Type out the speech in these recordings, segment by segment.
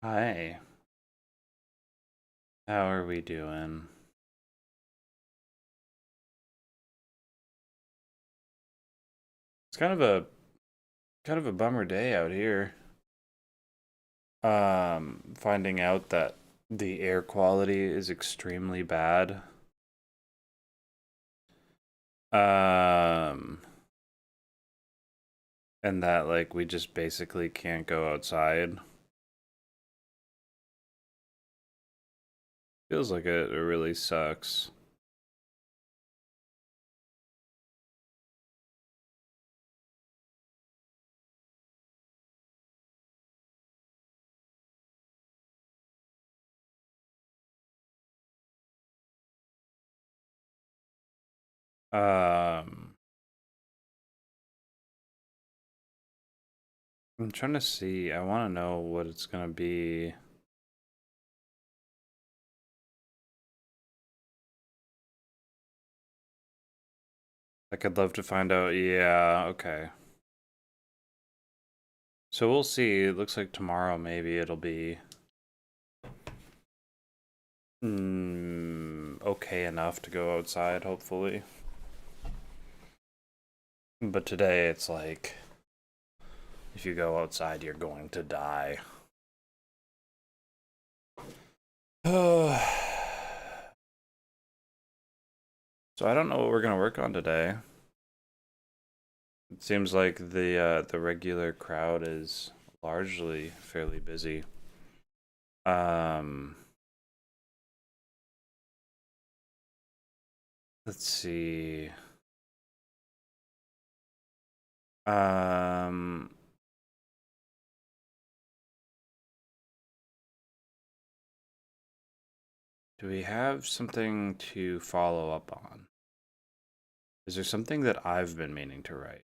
Hi, how are we doing? It's kind of a bummer day out here. Finding out that the air quality is extremely bad. Um, and that like we just basically can't go outside. Feels like it really sucks. Um, I'm trying to see. I want to know what it's gonna be. Like, I'd love to find out. Yeah, okay. So we'll see. It looks like tomorrow maybe it'll be okay enough to go outside, hopefully. But today it's like, if you go outside, you're going to die. So I don't know what we're gonna work on today. It seems like the regular crowd is largely fairly busy. Um, Let's see. Um, do we have something to follow up on? Is there something that I've been meaning to write?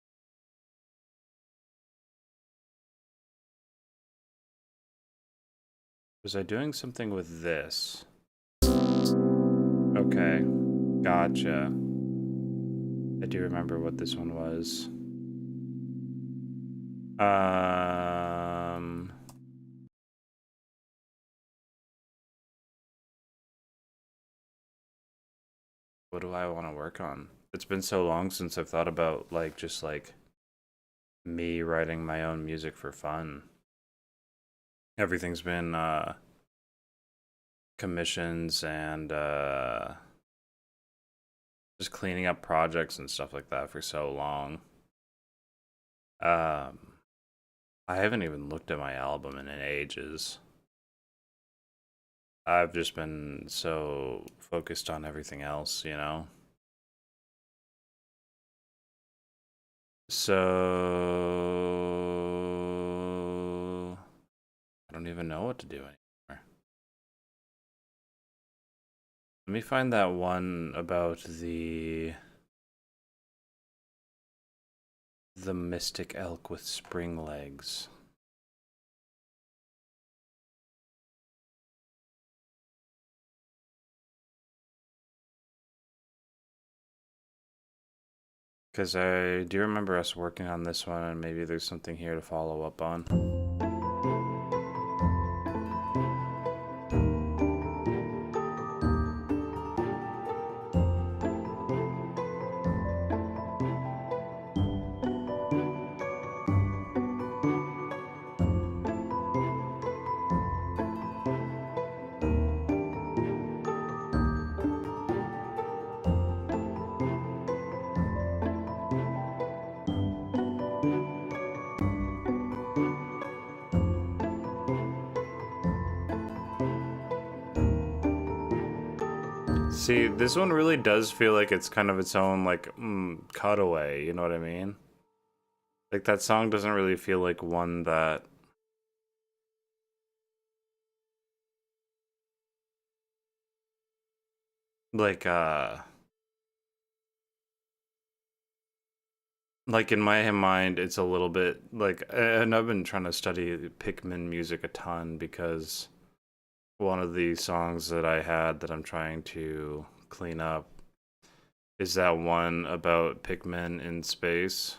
Was I doing something with this? Okay, gotcha. I do remember what this one was. Um, what do I want to work on? It's been so long since I've thought about like just like me writing my own music for fun. Everything's been commissions and just cleaning up projects and stuff like that for so long. Um, I haven't even looked at my album in ages. I've just been so focused on everything else, you know? So I don't even know what to do anymore. Let me find that one about the mystic elk with spring legs. Because I do remember us working on this one, and maybe there's something here to follow up on. See, this one really does feel like it's kind of its own, like, cutaway, you know what I mean? Like, that song doesn't really feel like one that, like, like in my mind, it's a little bit, like, and I've been trying to study Pikmin music a ton because one of the songs that I had that I'm trying to clean up is that one about Pikmin in space.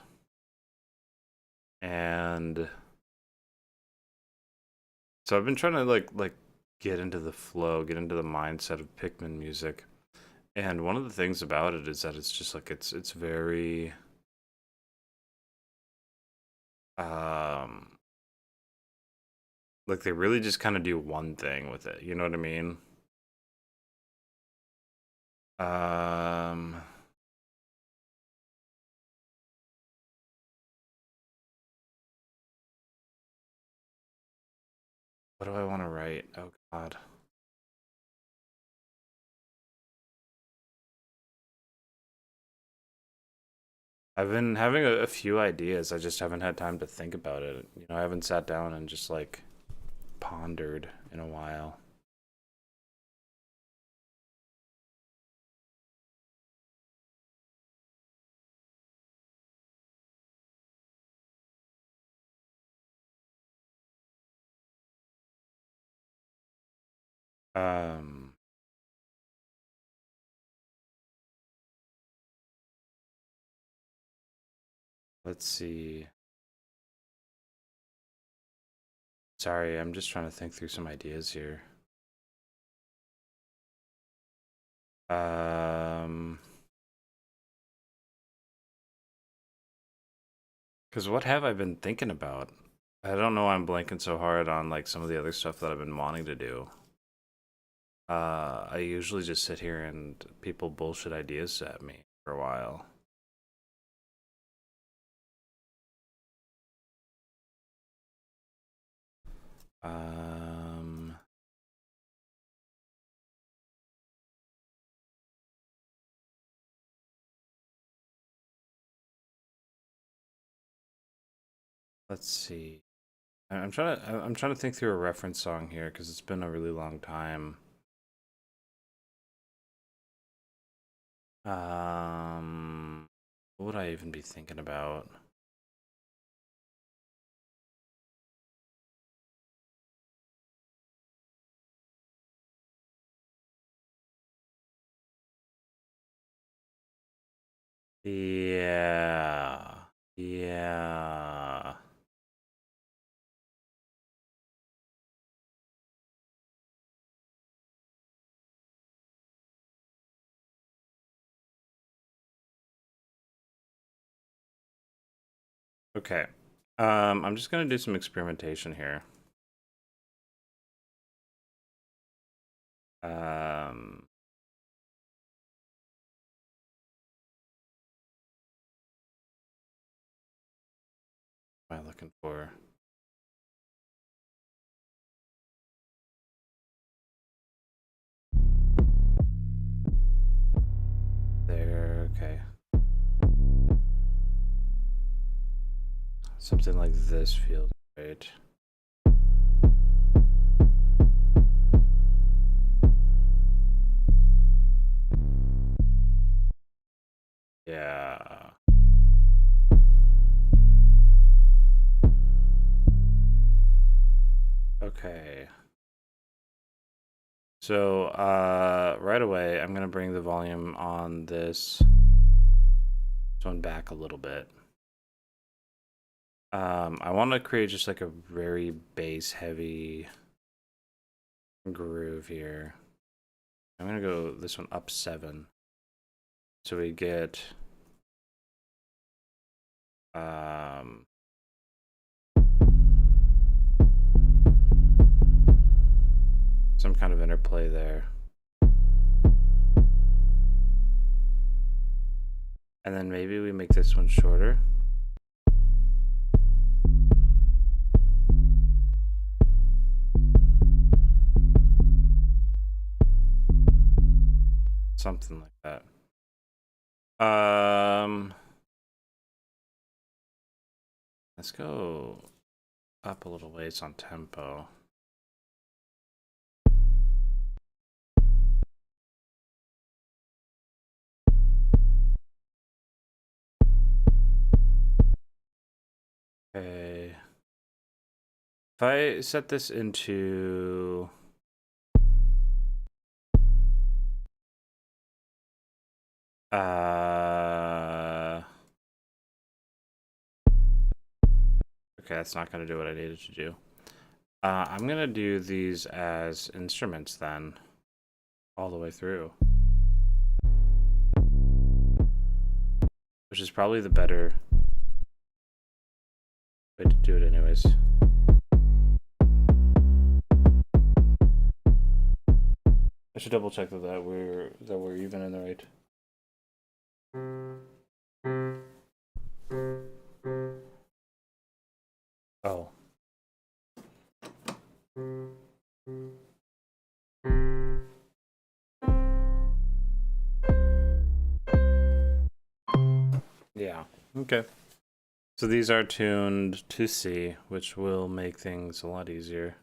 And so I've been trying to like get into the flow, get into the mindset of Pikmin music. And one of the things about it is that it's just like it's very um like they really just kind of do one thing with it. You know what I mean? Um what do I want to write? Oh God. I've been having a few ideas. I just haven't had time to think about it. You know, I haven't sat down and just like pondered in a while. Um, let's see. Sorry, I'm just trying to think through some ideas here. Um, because what have I been thinking about? I don't know why I'm blanking so hard on like some of the other stuff that I've been wanting to do. I usually just sit here and people bullshit ideas at me for a while. Um, Let's see. I'm trying to think through a reference song here because it's been a really long time. What would I even be thinking about? Yeah. Yeah. Okay. I'm just gonna do some experimentation here. Um, what am I looking for? There, okay. Something like this feels right. Yeah. Okay. So, right away, I'm gonna bring the volume on this one back a little bit. I want to create just like a very bass heavy groove here. I'm gonna go this one up 7. So we get um some kind of interplay there. And then maybe we make this one shorter. Something like that. Let's go up a little ways on tempo. Okay. If I set this into okay, that's not gonna do what I needed to do. I'm gonna do these as instruments then, all the way through. Which is probably the better way to do it anyways. I should double check that we're even in the right. Oh. Yeah. Okay. So these are tuned to C, which will make things a lot easier.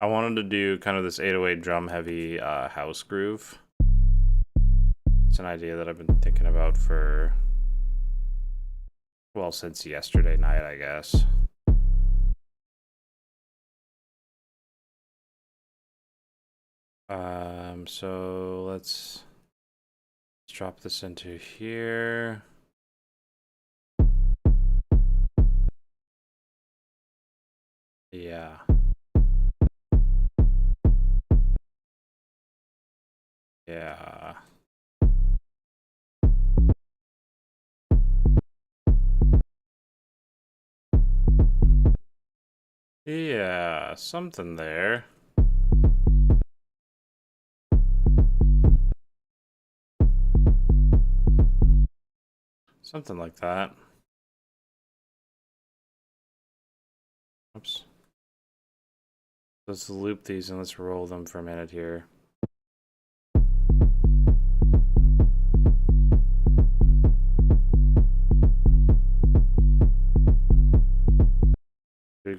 I wanted to do kind of this 808 drum heavy house groove. It's an idea that I've been thinking about for, well, since yesterday night, I guess. So let's drop this into here. Yeah. Yeah. Yeah, something there. Something like that. Oops. Let's loop these and let's roll them for a minute here.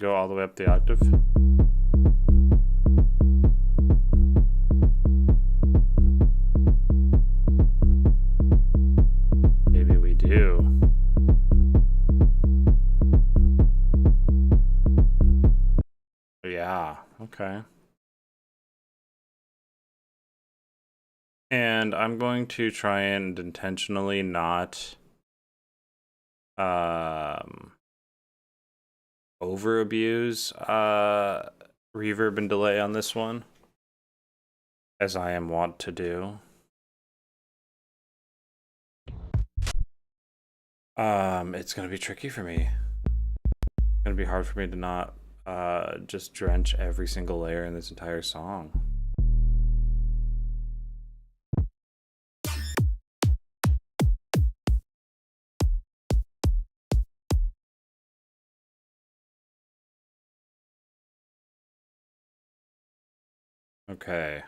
go all the way up the octave? Maybe we do. Yeah, okay. And I'm going to try and intentionally not over abuse reverb and delay on this one, as I am wont to do. It's gonna be tricky for me. It's gonna be hard for me to not just drench every single layer in this entire song. Okay.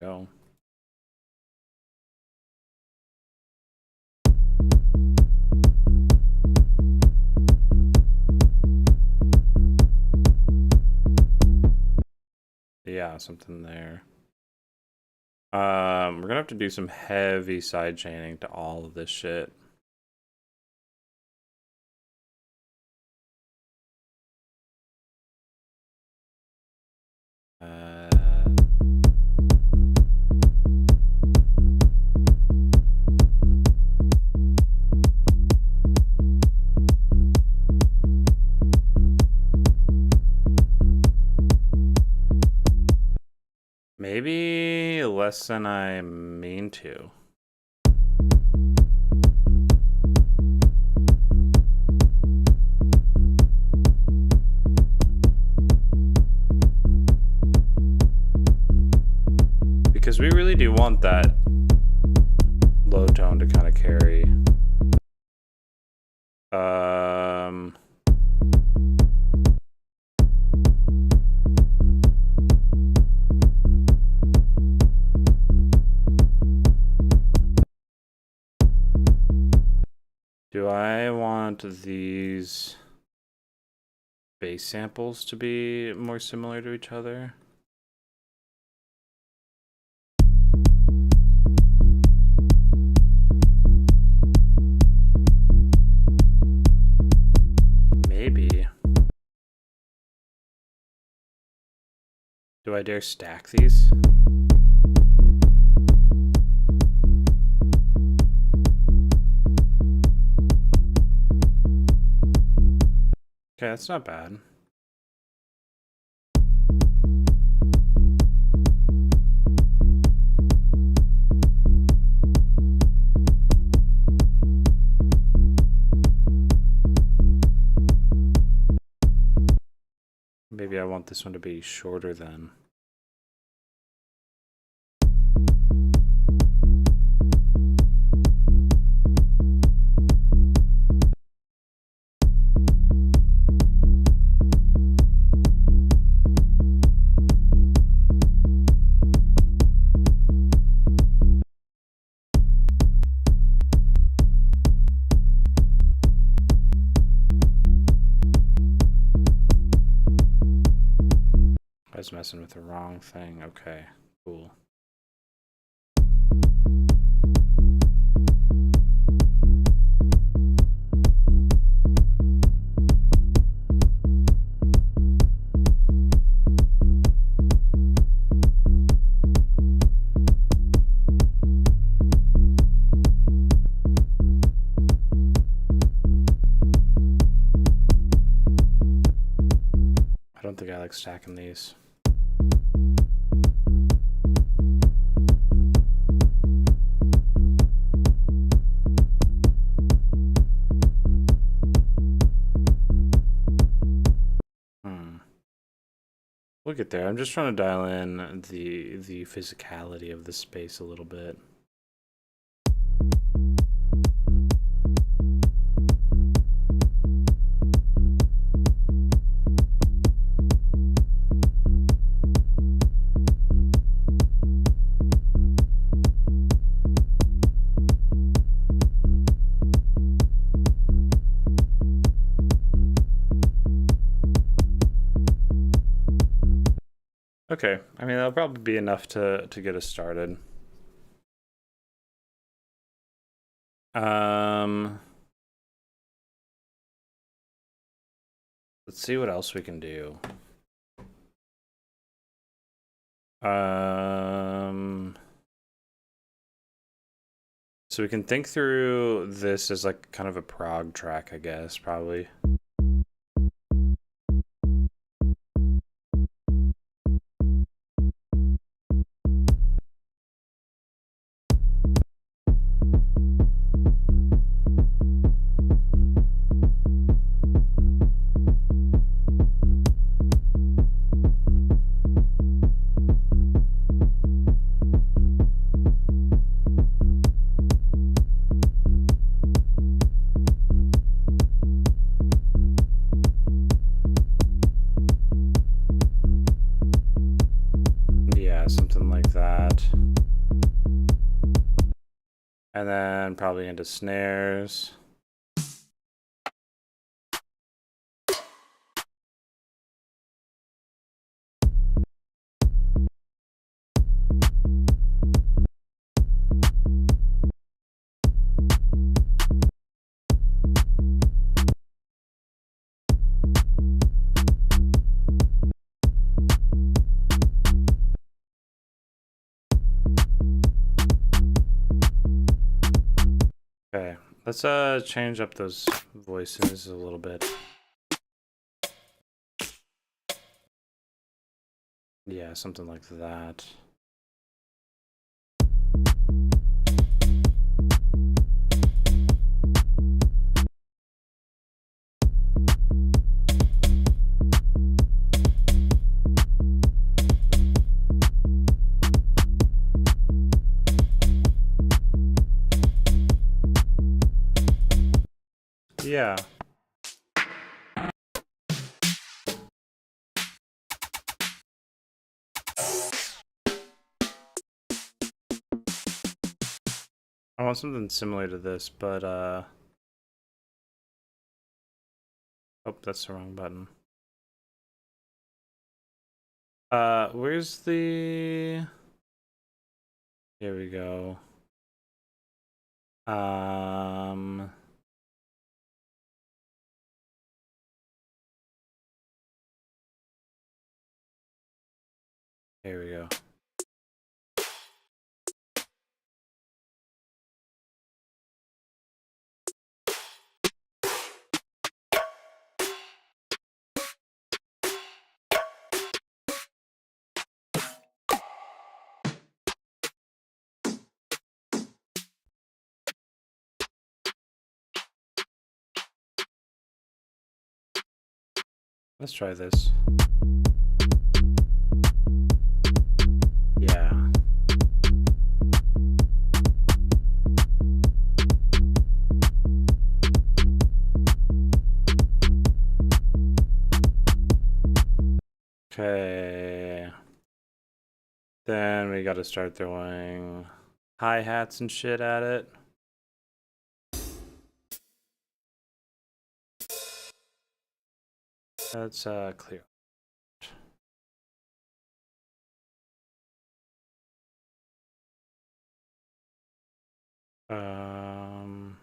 Go. Yeah, something there. We're gonna have to do some heavy side chaining to all of this shit. Maybe less than I mean to. Because we really do want that low tone to kind of carry. Do I want these bass samples to be more similar to each other? Maybe. Do I dare stack these? Okay, that's not bad. Maybe I want this one to be shorter then. I was messing with the wrong thing. Okay, cool. I don't think I like stacking these. We'll get there. I'm just trying to dial in the physicality of the space a little bit. okay. I mean, that'll probably be enough to get us started. Um, let's see what else we can do. Um, so we can think through this as like kind of a prog track, I guess, probably. Yeah, something like that. And then probably into snares. Okay, let's change up those voices a little bit. Yeah, something like that. Yeah. I want something similar to this, but oh, that's the wrong button. Where's the... Here we go. Um, Here we go. Let's try this. Yeah. Okay. Then we gotta start throwing hi-hats and shit at it. Let's clear. Um,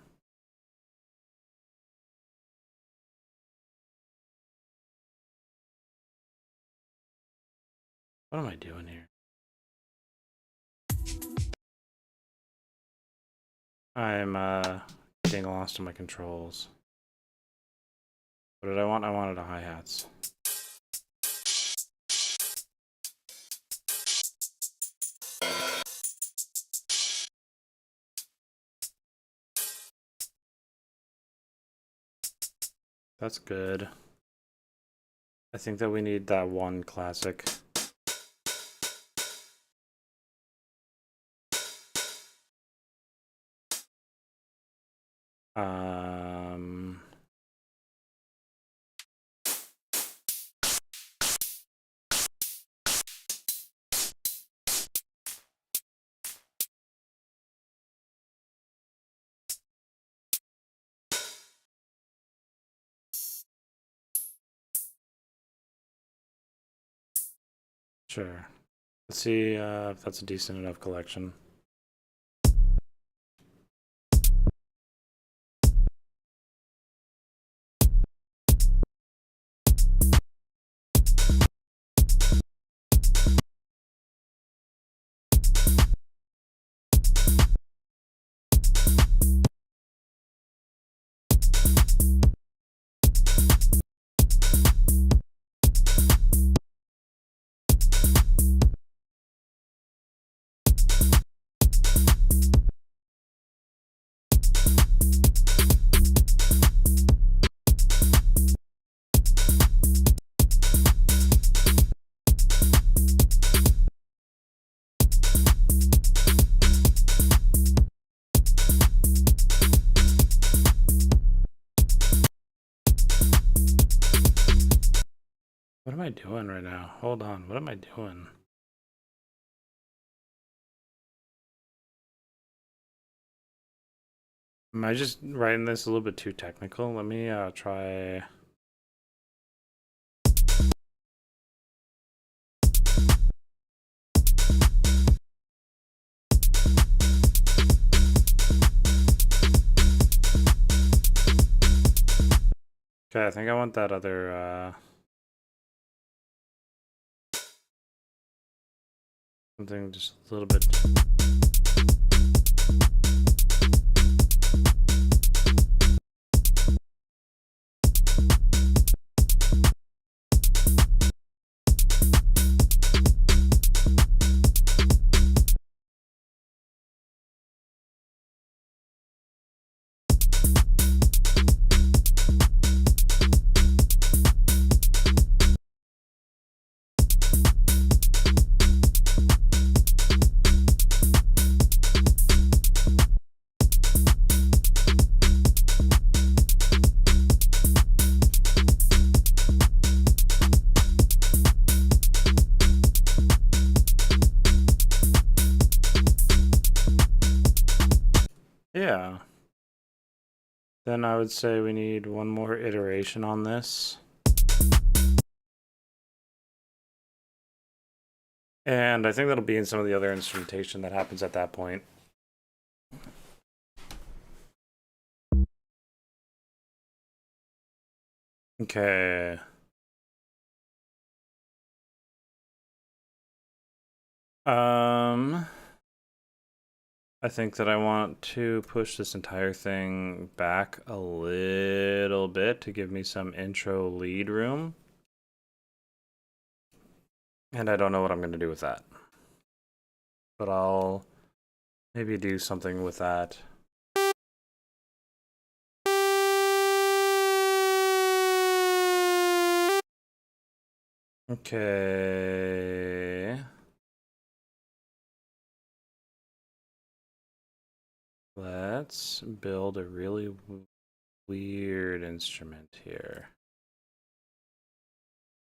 what am I doing here? I'm getting lost in my controls. What did I want? I wanted a hi-hats. That's good. I think that we need that one classic. Um, Sure. Let's see if that's a decent enough collection. What am I doing right now? Hold on. What am I doing? Am I just writing this a little bit too technical? Let me try. Okay, I think I want that other something just a little bit. Yeah. Then I would say we need one more iteration on this. And I think that'll be in some of the other instrumentation that happens at that point. Okay. I think that I want to push this entire thing back a little bit to give me some intro lead room. And I don't know what I'm going to do with that. But I'll maybe do something with that. Okay. Let's build a really weird instrument here.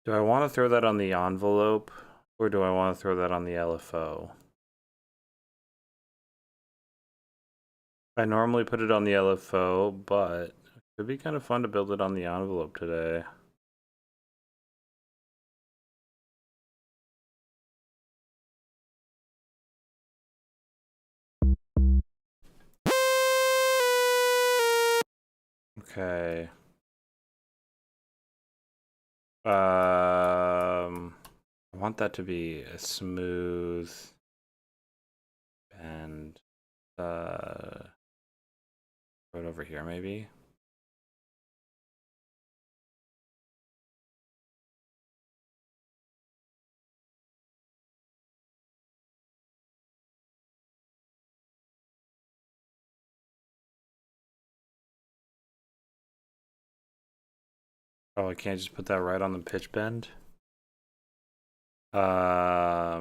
Do I want to throw that on the envelope or do I want to throw that on the LFO? I normally put it on the LFO, but it could be kind of fun to build it on the envelope today. Okay. I want that to be a smooth and right over here maybe. Oh, I can't just put that right on the pitch bend. I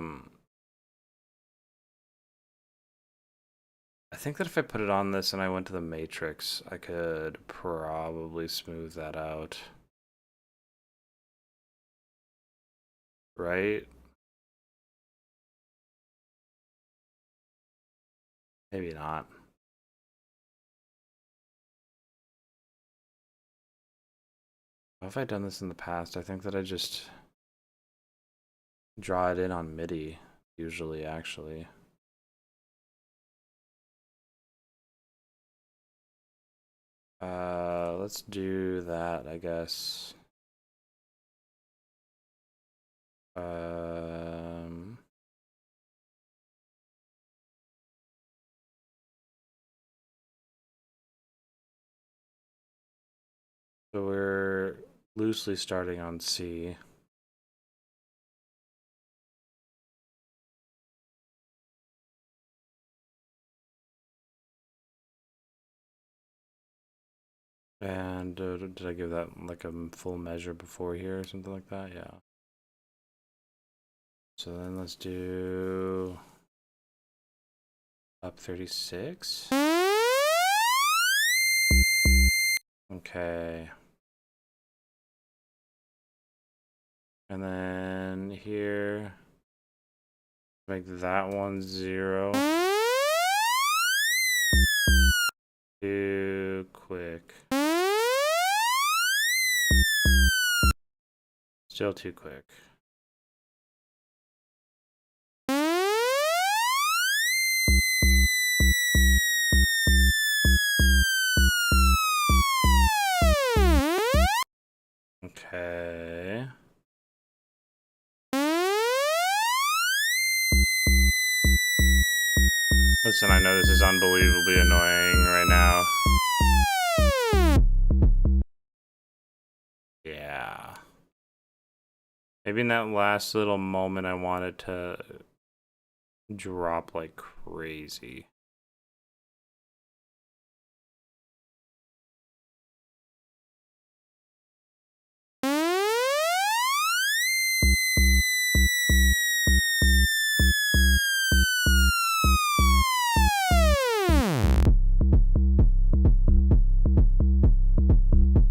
think that if I put it on this and I went to the matrix, I could probably smooth that out. Right? Maybe not. How have I done this in the past? I think that I just draw it in on MIDI, usually, actually. Let's do that, I guess. So we're loosely starting on C. And did I give that like a full measure before here or something like that? Yeah. So then let's do up 36. Okay. And then here, make that one 0. Too quick. Still too quick. Okay. Listen, I know this is unbelievably annoying right now. Yeah. Maybe in that last little moment I wanted to drop like crazy.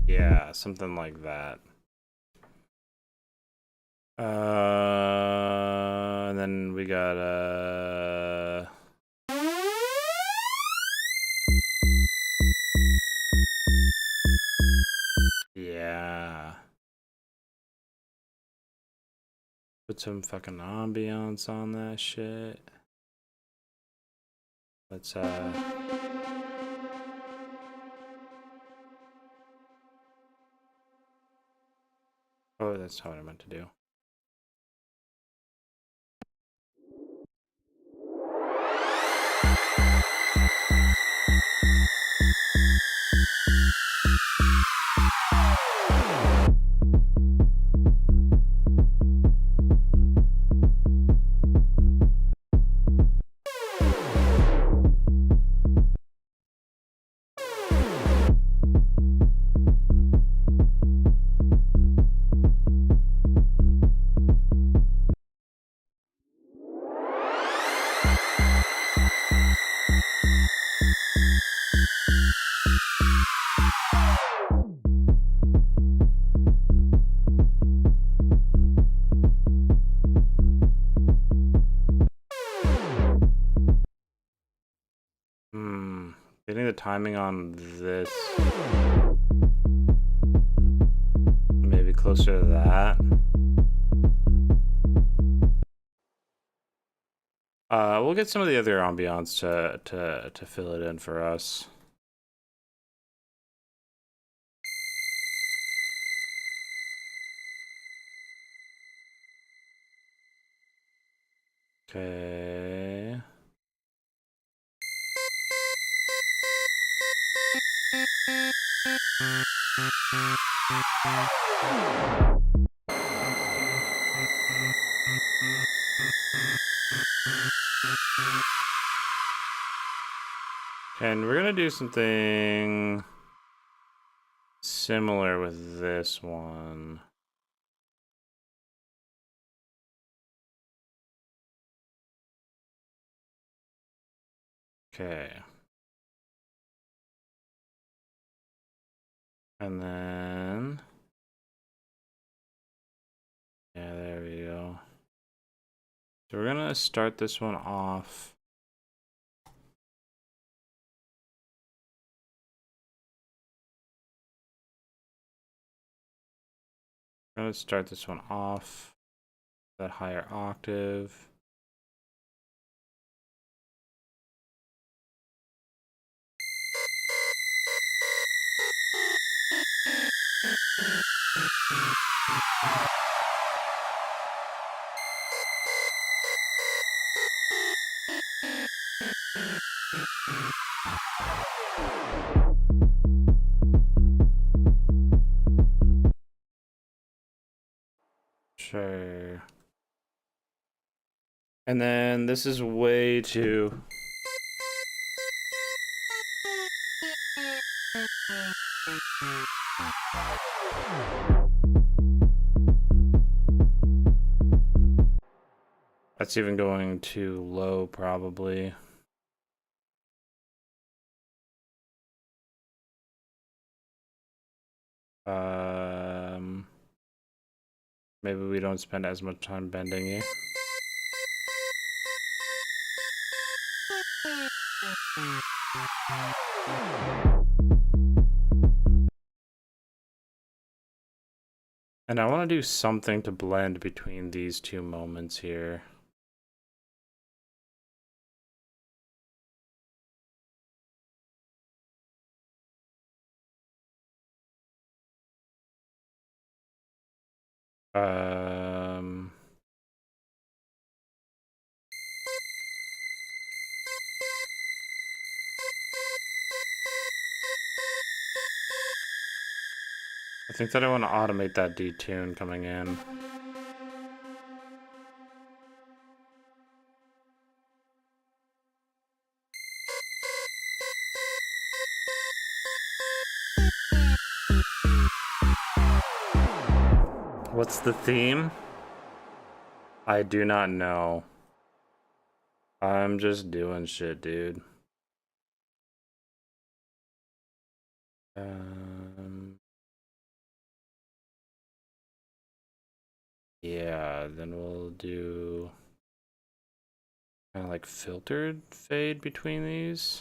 Yeah, something like that. And then we got yeah. Put some fucking ambiance on that shit. Let's oh, that's not what I meant to do. Getting the timing on this maybe closer to that. We'll get some of the other ambiance to fill it in for us. Okay. And we're gonna do something similar with this one. Okay. And then yeah, there we go. So we're gonna start this one off. I'm gonna start this one off that higher octave. Sure. And then this is way too... That's even going too low, probably. Maybe we don't spend as much time bending it. And I want to do something to blend between these two moments here. I think that I want to automate that detune coming in. What's the theme? I do not know. I'm just doing shit, dude. Yeah, then we'll do kind of like filtered fade between these.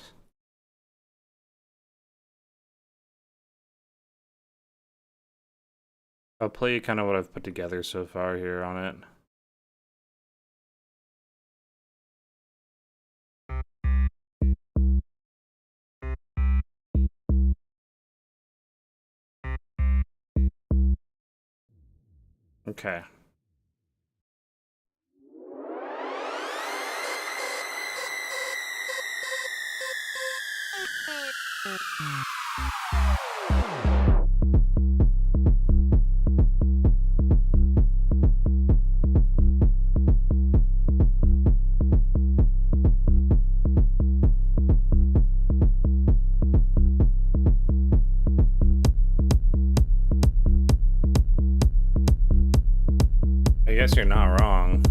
I'll play you kind of what I've put together so far here on it. Okay. I guess you're not wrong.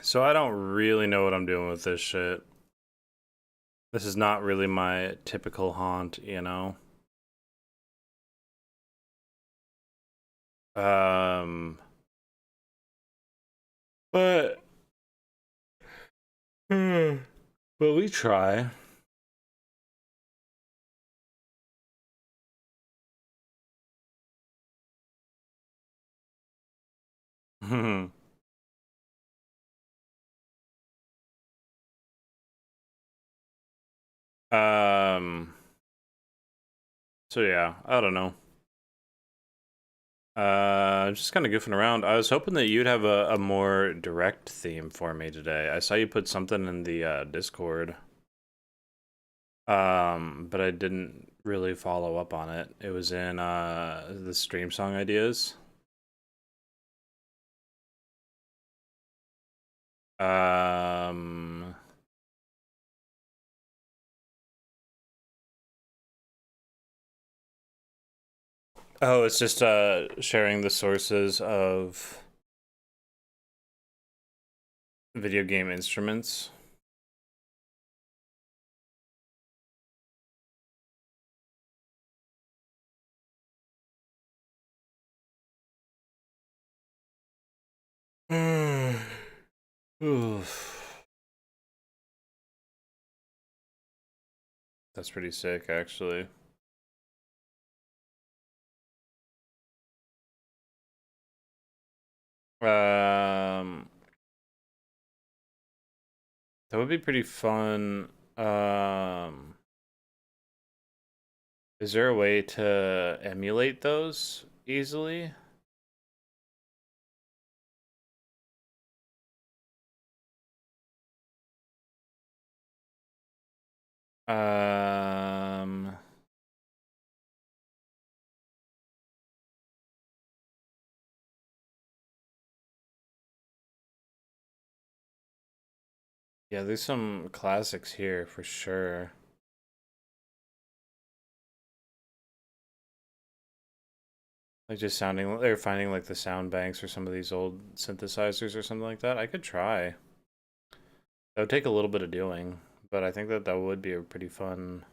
So I don't really know what I'm doing with this shit. This is not really my typical haunt, you know? But... but we try. So yeah, I don't know. Just kind of goofing around. I was hoping that you'd have a more direct theme for me today. I saw you put something in the Discord. But I didn't really follow up on it. It was in the stream song ideas. Oh, it's just sharing the sources of video game instruments. Oof. That's pretty sick, actually. Um, that would be pretty fun. Is there a way to emulate those easily? Um, yeah, there's some classics here for sure. Like just sounding, or finding like the sound banks or some of these old synthesizers or something like that. I could try. That would take a little bit of doing, but I think that that would be a pretty fun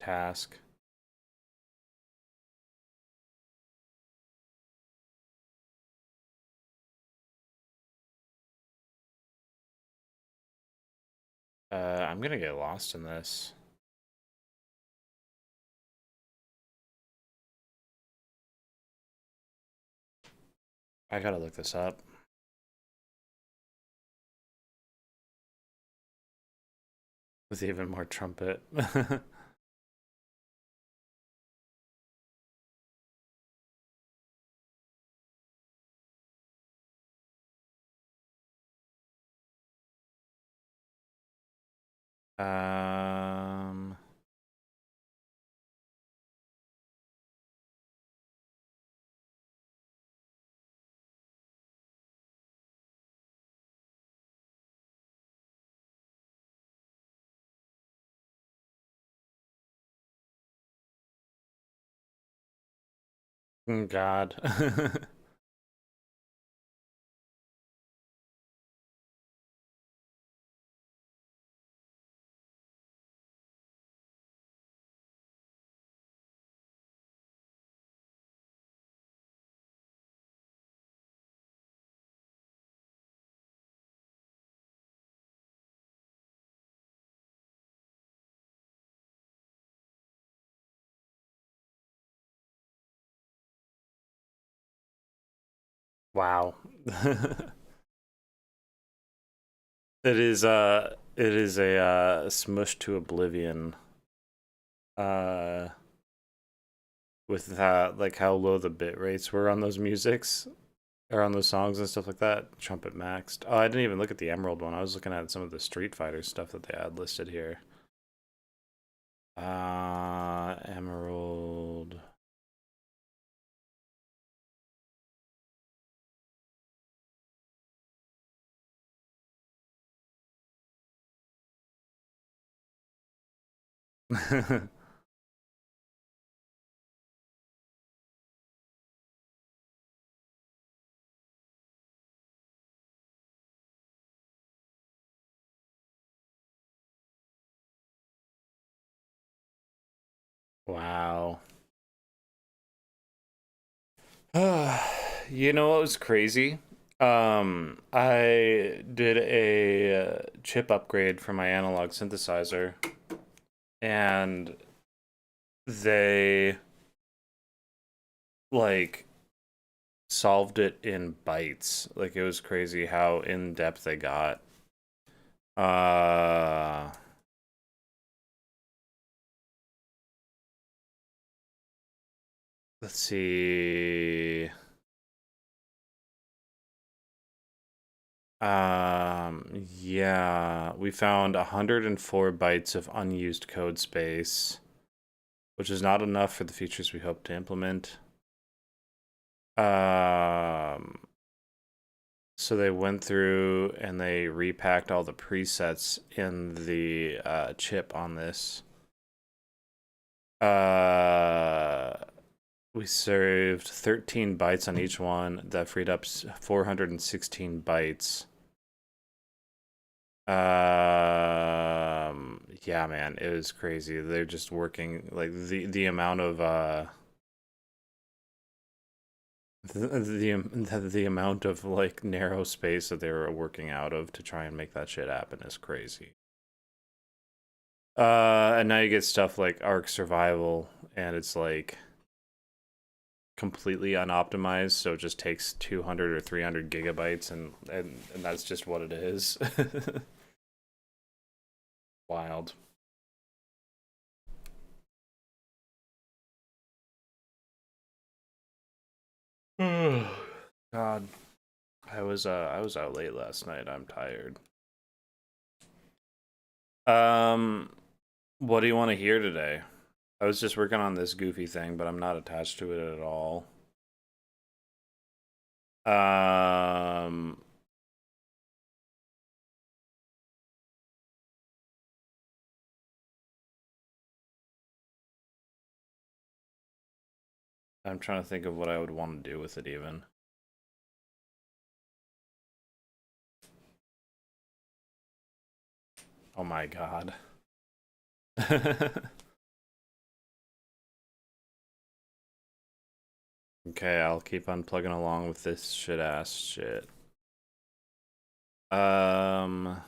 task. I'm gonna get lost in this. I gotta look this up with even more trumpet. um, God. Wow. It is a smush to oblivion. Uh with like how low the bit rates were on those musics or on those songs and stuff like that. Trumpet maxed. Oh, I didn't even look at the Emerald one. I was looking at some of the Street Fighter stuff that they had listed here. Emerald. Wow. You know what was crazy? I did a chip upgrade for my analog synthesizer, and they like solved it in bytes. Like it was crazy how in depth they got. Uh, let's see. Yeah, we found 104 bytes of unused code space, which is not enough for the features we hope to implement. Um, so they went through and they repacked all the presets in the chip on this. Uh, we We saved 13 bytes on each one. That freed up 416 bytes. Yeah, man, it was crazy. They're just working like the amount of the amount of like narrow space that they were working out of to try and make that shit happen is crazy. And now you get stuff like Ark Survival, and it's like completely unoptimized, so it just takes 200 or 300 gigabytes, and that's just what it is. Wild. God, I was out late last night. I'm tired. What do you want to hear today? I was just working on this goofy thing, but I'm not attached to it at all. I'm trying to think of what I would want to do with it even. Oh my god. Okay, I'll keep on plugging along with this shit-ass shit. God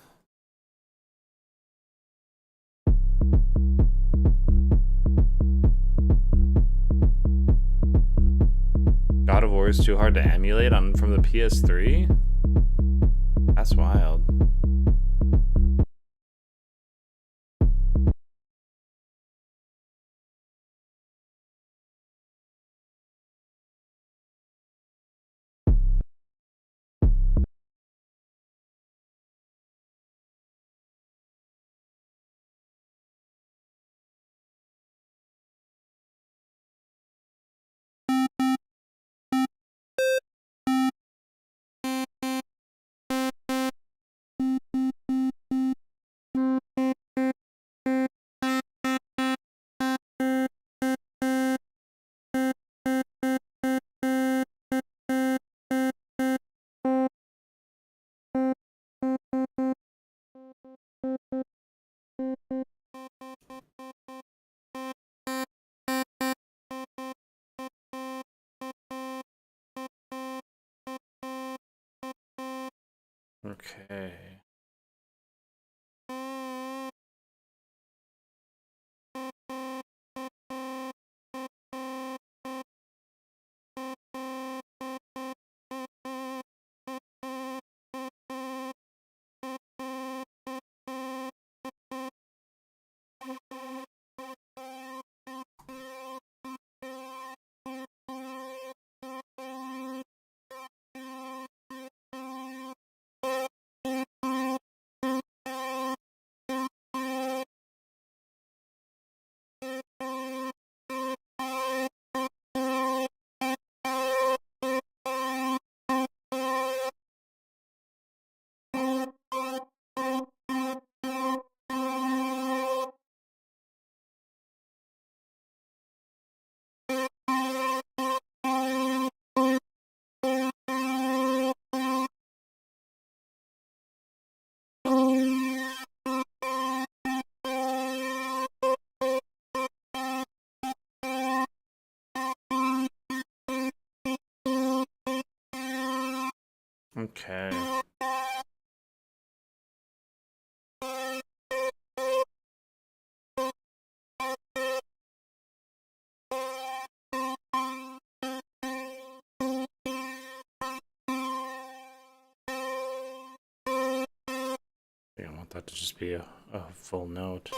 of War is too hard to emulate from the PS3? That's wild. Okay. Okay. I want that to just be a full note.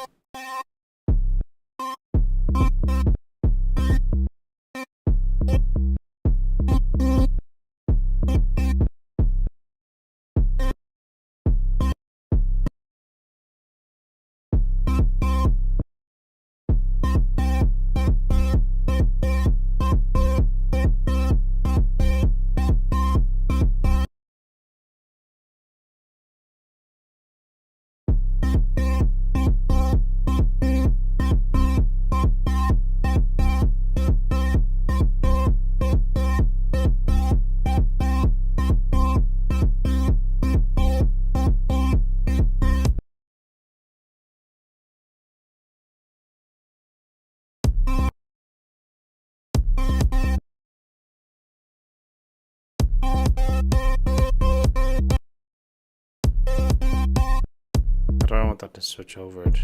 don't want that to switch over it.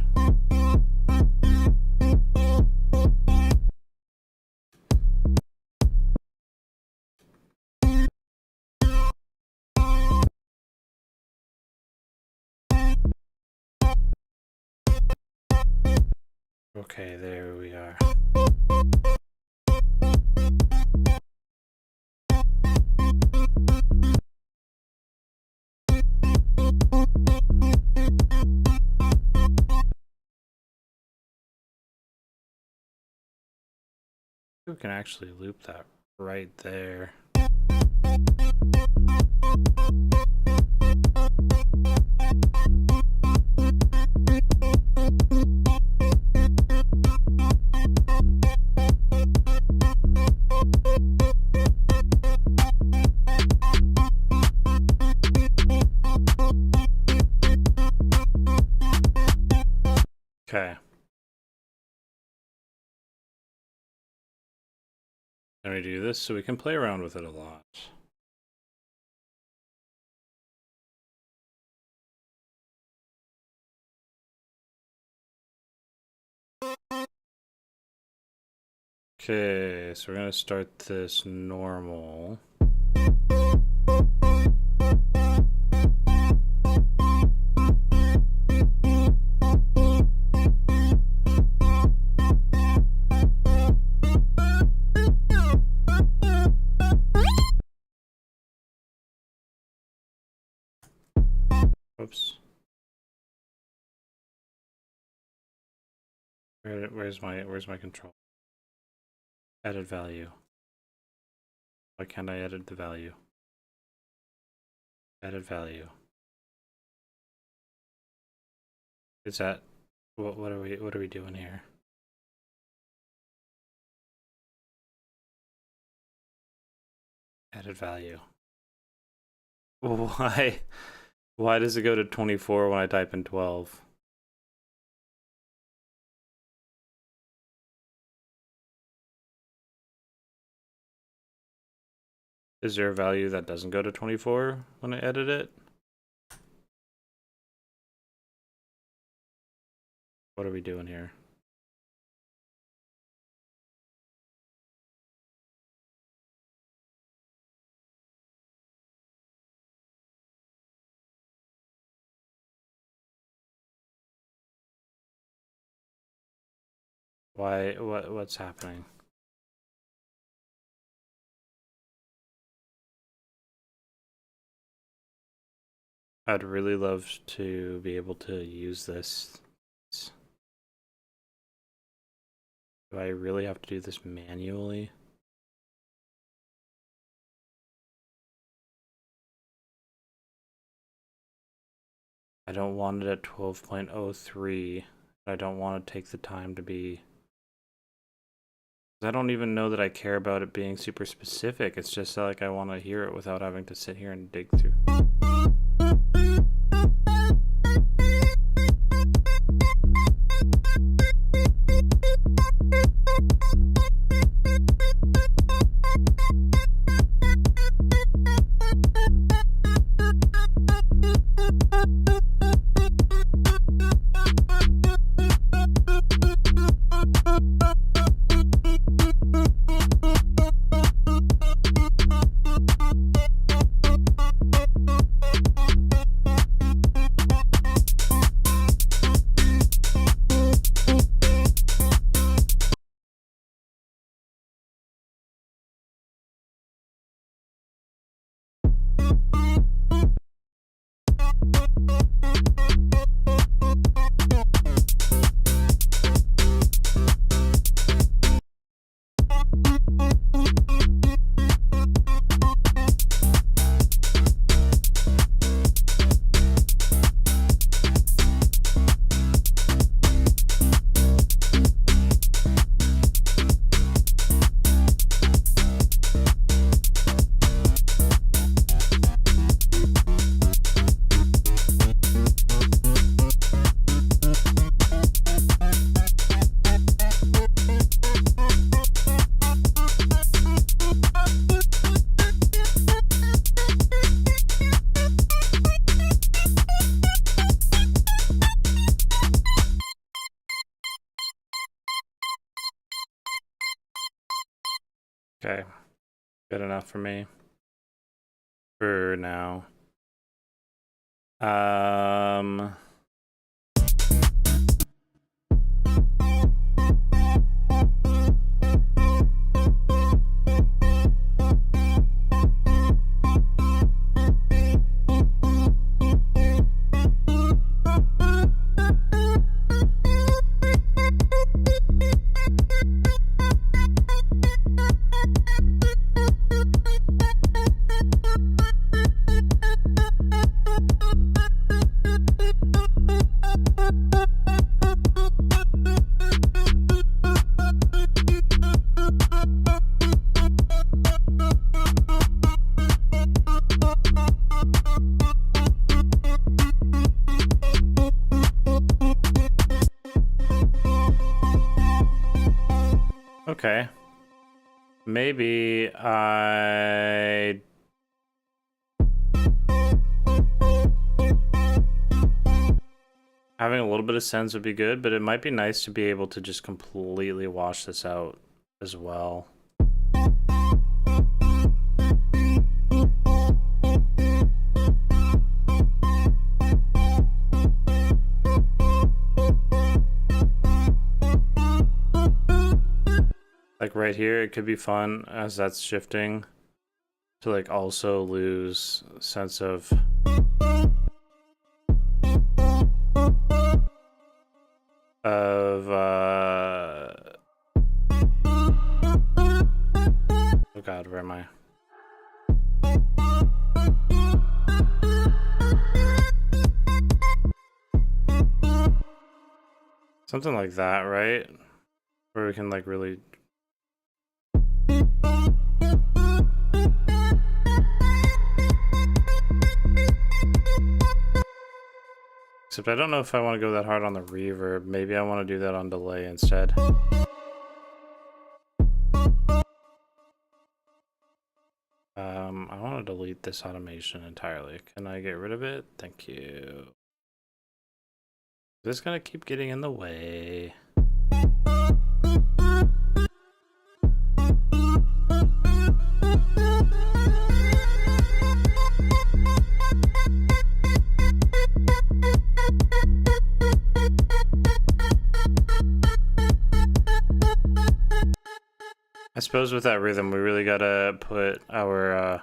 Okay, there we are. We can actually loop that right there. Okay. Then we do this so we can play around with it a lot. Okay, so we're gonna start this normal. Oops. Where's my control? Added value. Why can't I edit the value? Added value. Is that what are we doing here? Added value. Why does it go to 24 when I type in 12? Is there a value that doesn't go to 24 when I edit it? What are we doing here? What's happening? I'd really love to be able to use this. Do I really have to do this manually? I don't want it at 12.03. I don't want to take the time to be... I don't even know that I care about it being super specific. It's just like I want to hear it without having to sit here and dig through. Okay. Good enough for me. For now. Okay. Maybe I... Having a little bit of sense would be good, but it might be nice to be able to just completely wash this out as well. Like right here, it could be fun as that's shifting to like also lose sense of oh god, where am I? Something like that, right? Where we can like really... Except I don't know if I want to go that hard on the reverb. Maybe I want to do that on delay instead. I want to delete this automation entirely. Can I get rid of it? Thank you. This is gonna keep getting in the way. I suppose with that rhythm, we really gotta put our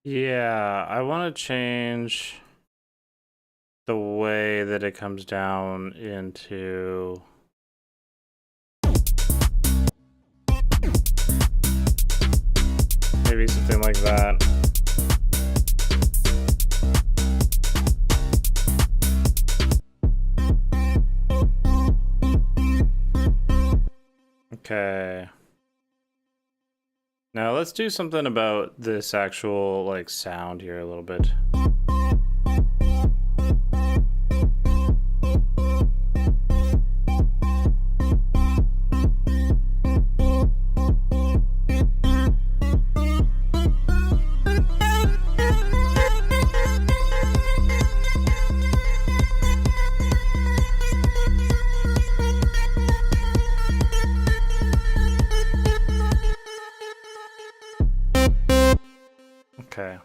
yeah, I want to change the way that it comes down into maybe something like that. Okay. Now let's do something about this actual like sound here a little bit. Okay.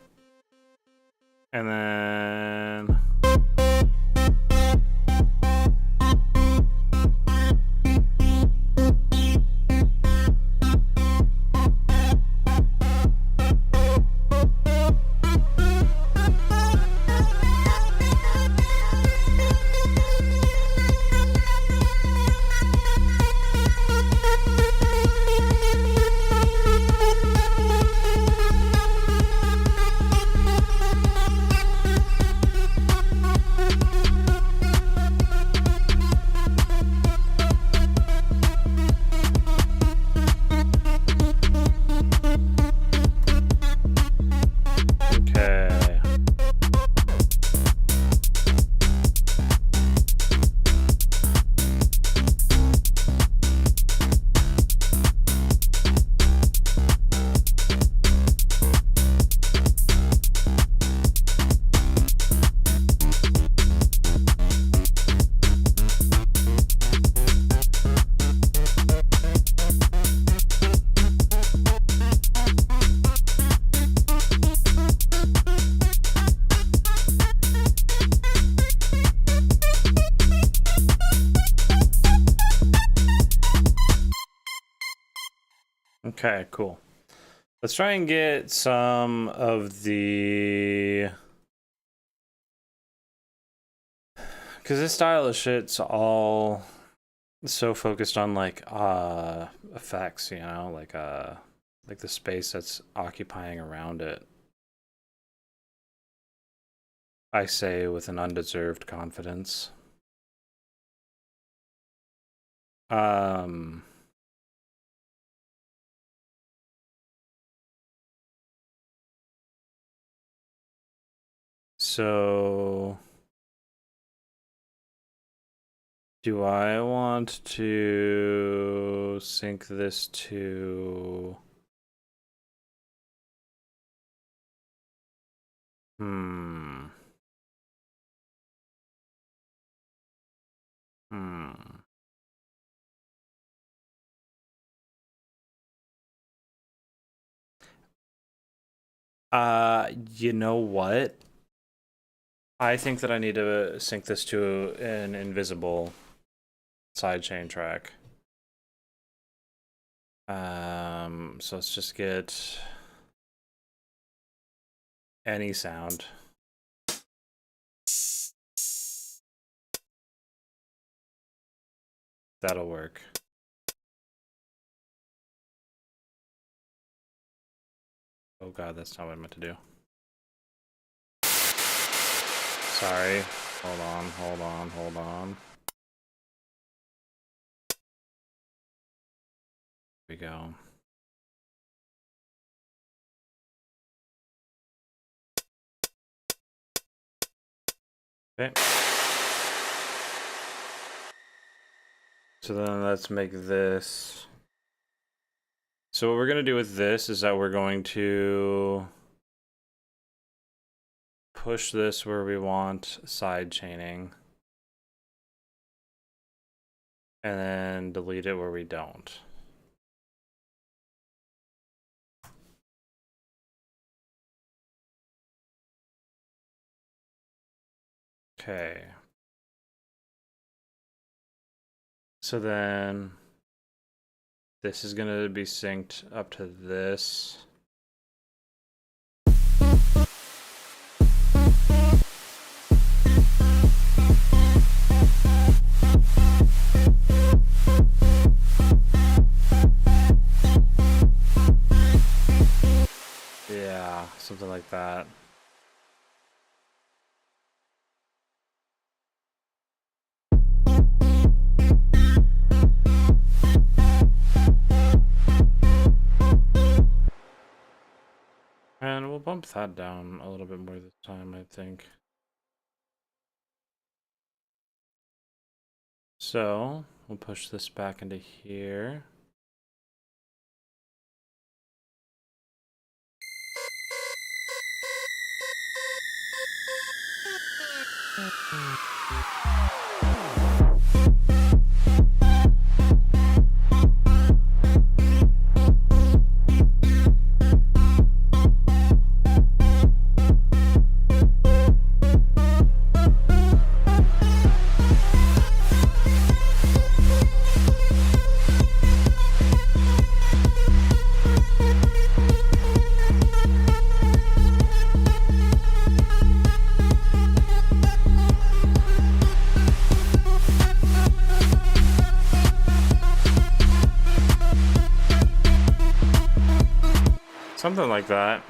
Okay, cool. Let's try and get some of the... Because this style of shit's all so focused on, like, effects, you know? Like the space that's occupying around it. I say with an undeserved confidence. So do I want to sync this to... Hmm. You know what? I think that I need to sync this to an invisible sidechain track. So let's just get any sound. That'll work. Oh god, that's not what I meant to do. Sorry. Hold on. Here we go. Okay. So then let's make this. So what we're going to do with this is that we're going to push this where we want side chaining. And then delete it where we don't. Okay. So then this is going to be synced up to this. Yeah, something like that. And we'll bump that down a little bit more this time, I think. So we'll push this back into here. Something like that.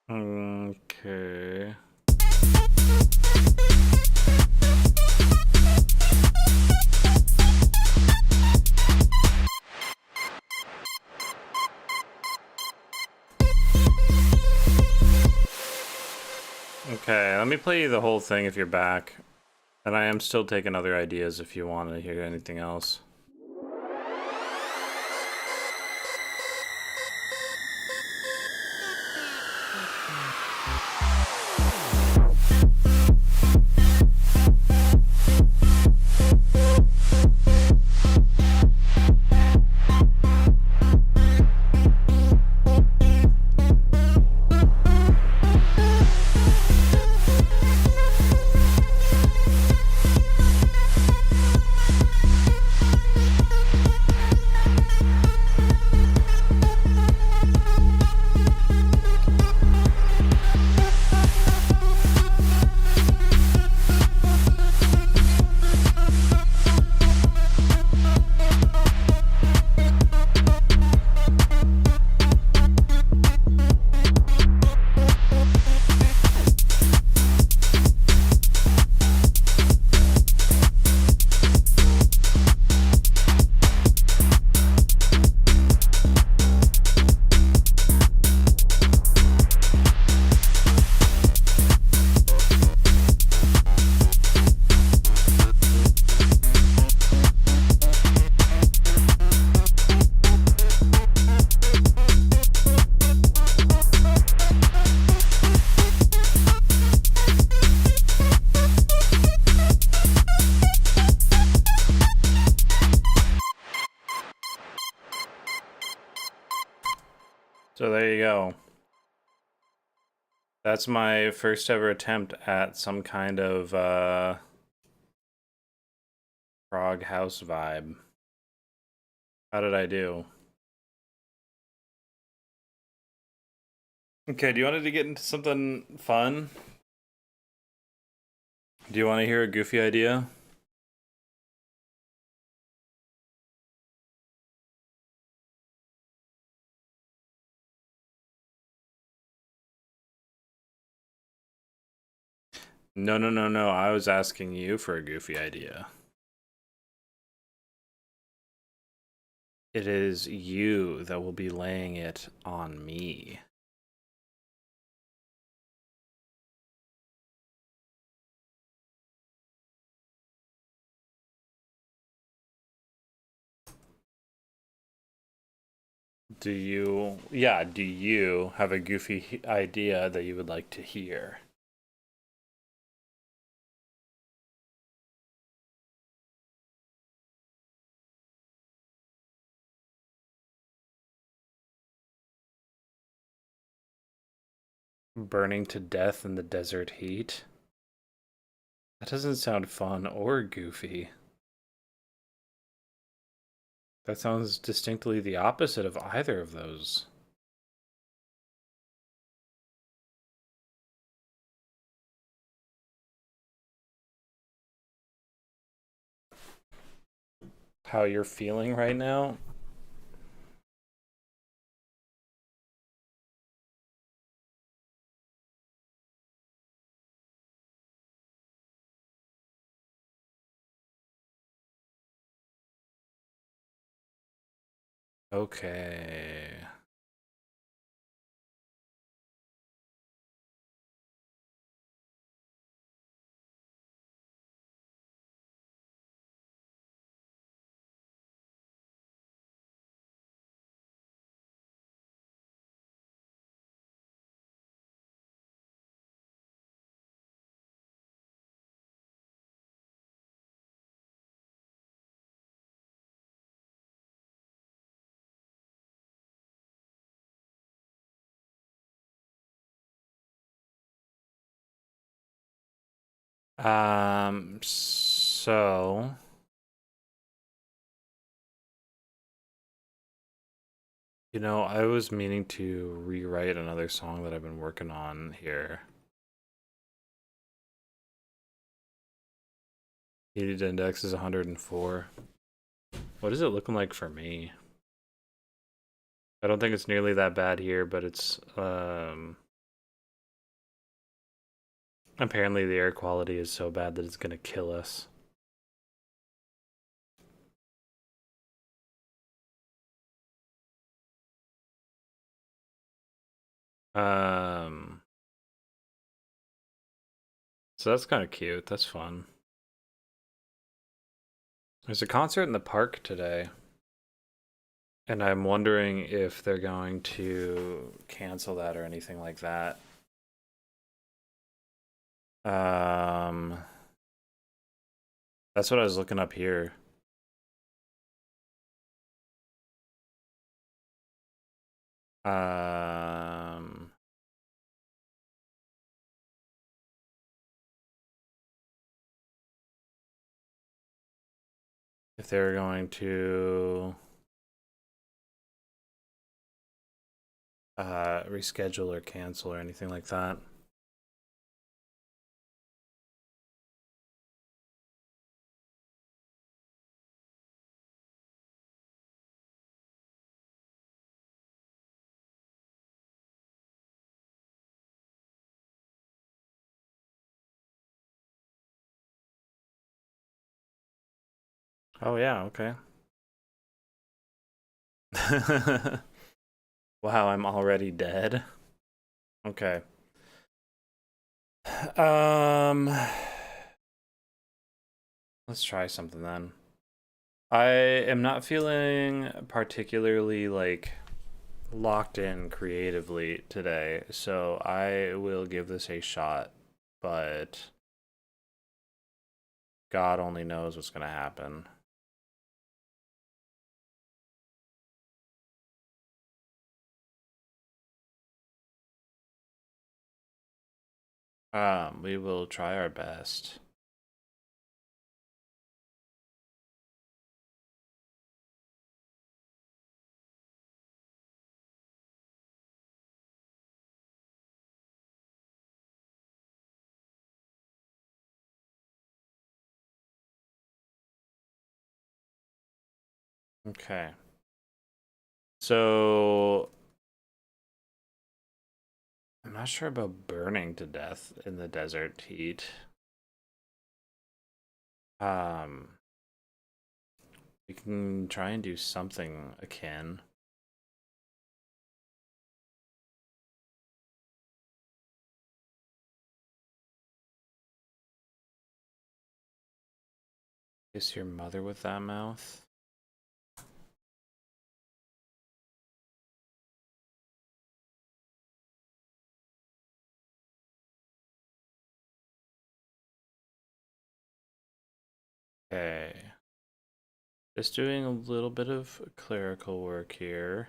Okay. Okay, let me play you the whole thing if you're back. And I am still taking other ideas if you want to hear anything else. So there you go. That's my first ever attempt at some kind of prog house vibe. How did I do? Okay, do you want to get into something fun? Do you want to hear a goofy idea? No, no, no, no. I was asking you for a goofy idea. It is you that will be laying it on me. Do you have a goofy idea that you would like to hear? Burning to death in the desert heat? That doesn't sound fun or goofy. That sounds distinctly the opposite of either of those. How you're feeling right now? Okay. So I was meaning to rewrite another song that I've been working on here. Heated index is 104. What is it looking like for me? I don't think it's nearly that bad here, but it's apparently the air quality is so bad that it's gonna kill us. Um, so that's kind of cute. That's fun. There's a concert in the park today, and I'm wondering if they're going to cancel that or anything like that. Um, that's what I was looking up here. Um, if they're going to reschedule or cancel or anything like that. Oh yeah, okay. Wow, I'm already dead. Okay. Um, let's try something then. I am not feeling particularly like locked in creatively today, so I will give this a shot, but God only knows what's going to happen. We will try our best. Okay. So I'm not sure about burning to death in the desert heat. Um, we can try and do something akin. Kiss your mother with that mouth. Okay. Just doing a little bit of clerical work here.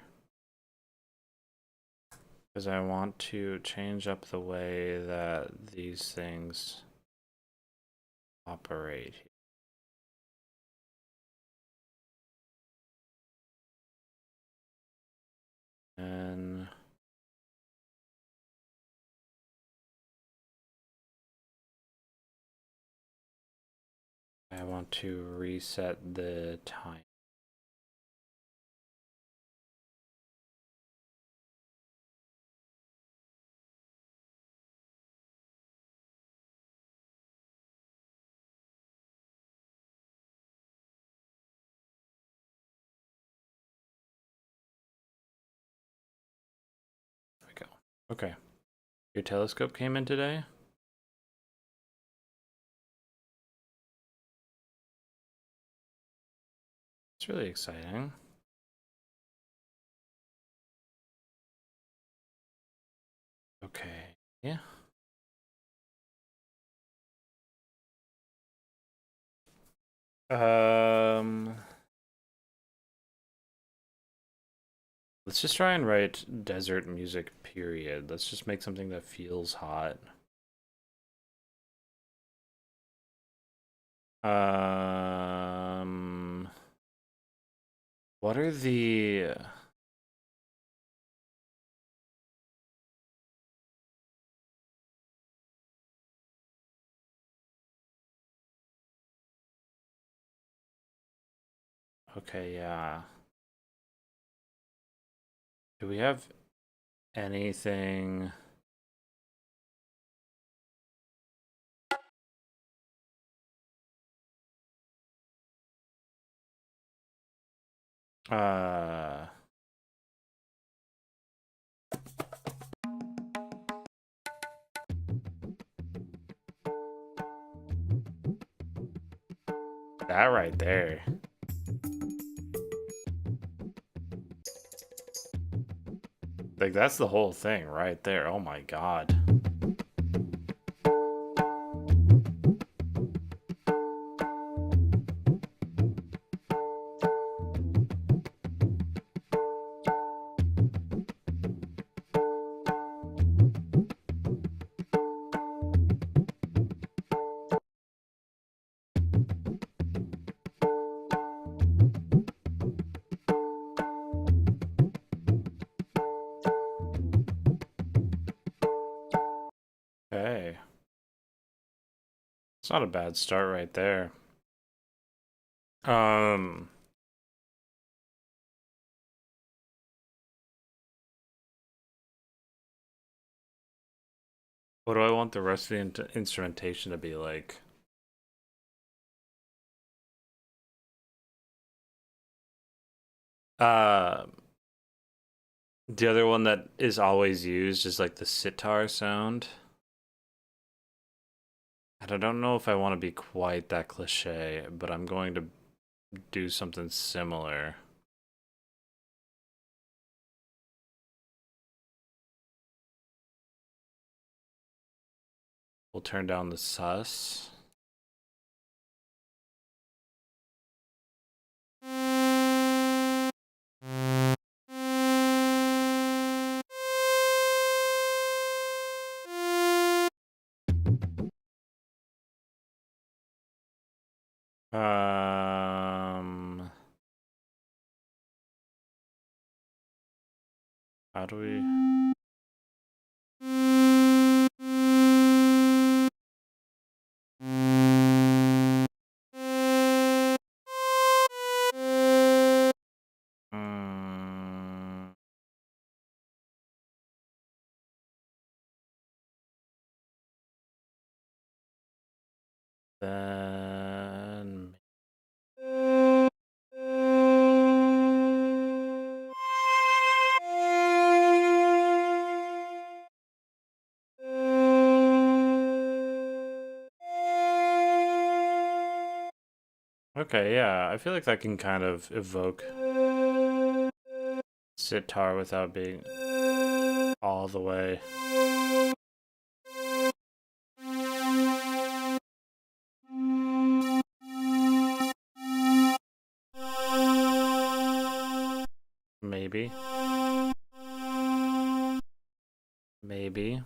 Because I want to change up the way that these things operate. And I want to reset the time. There we go. Okay. Your telescope came in today? It's really exciting. Okay. Yeah. Um, let's just try and write desert music, period. Let's just make something that feels hot. Um, what are the Okay, yeah. Do we have anything? Uh, that right there. Like, that's the whole thing right there. Oh my God. Okay. It's not a bad start right there. Um, what do I want the rest of the instrumentation to be like? Uh, the other one that is always used is like the sitar sound. And I don't know if I want to be quite that cliche, but I'm going to do something similar. We'll turn down the sus. How do we? Mm, then okay, yeah, I feel like that can kind of evoke sitar without being all the way. Maybe. Maybe.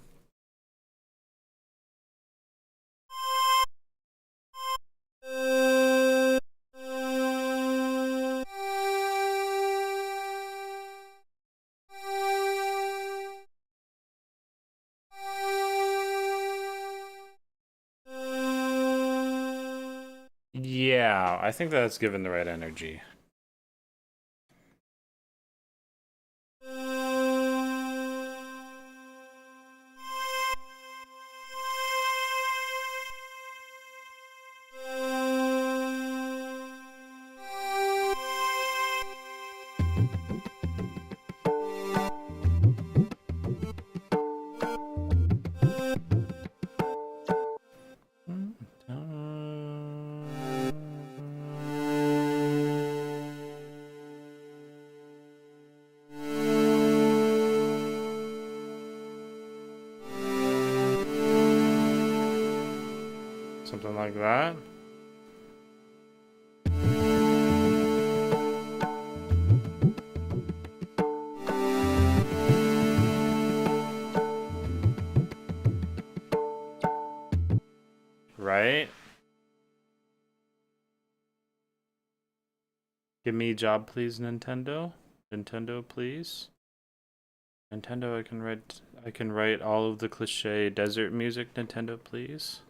Yeah, I think that's given the right energy. Something like that. Right? Give me a job, please, Nintendo. Nintendo, please. Nintendo, I can write all of the cliche desert music, Nintendo, please.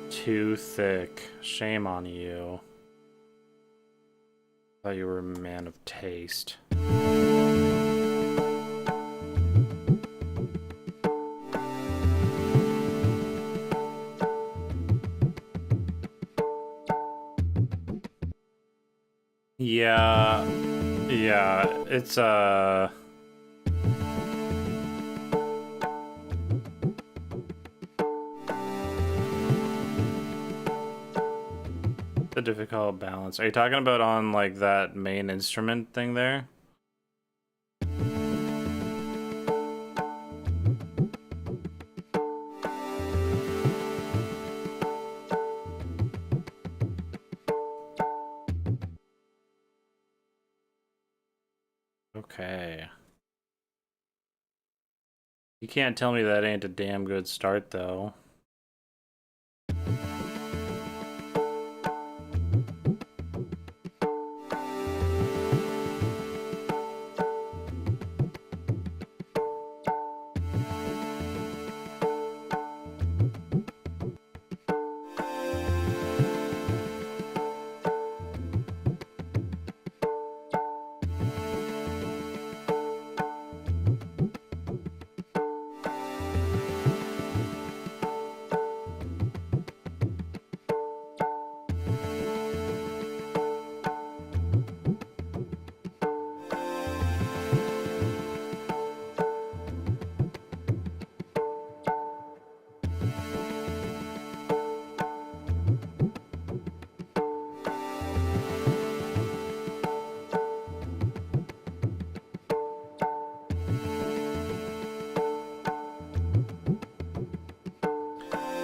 Too thick. Shame on you. Thought you were a man of taste. Yeah, yeah, it's a difficult balance. Are you talking about on like that main instrument thing there? Okay. You can't tell me that ain't a damn good start, though.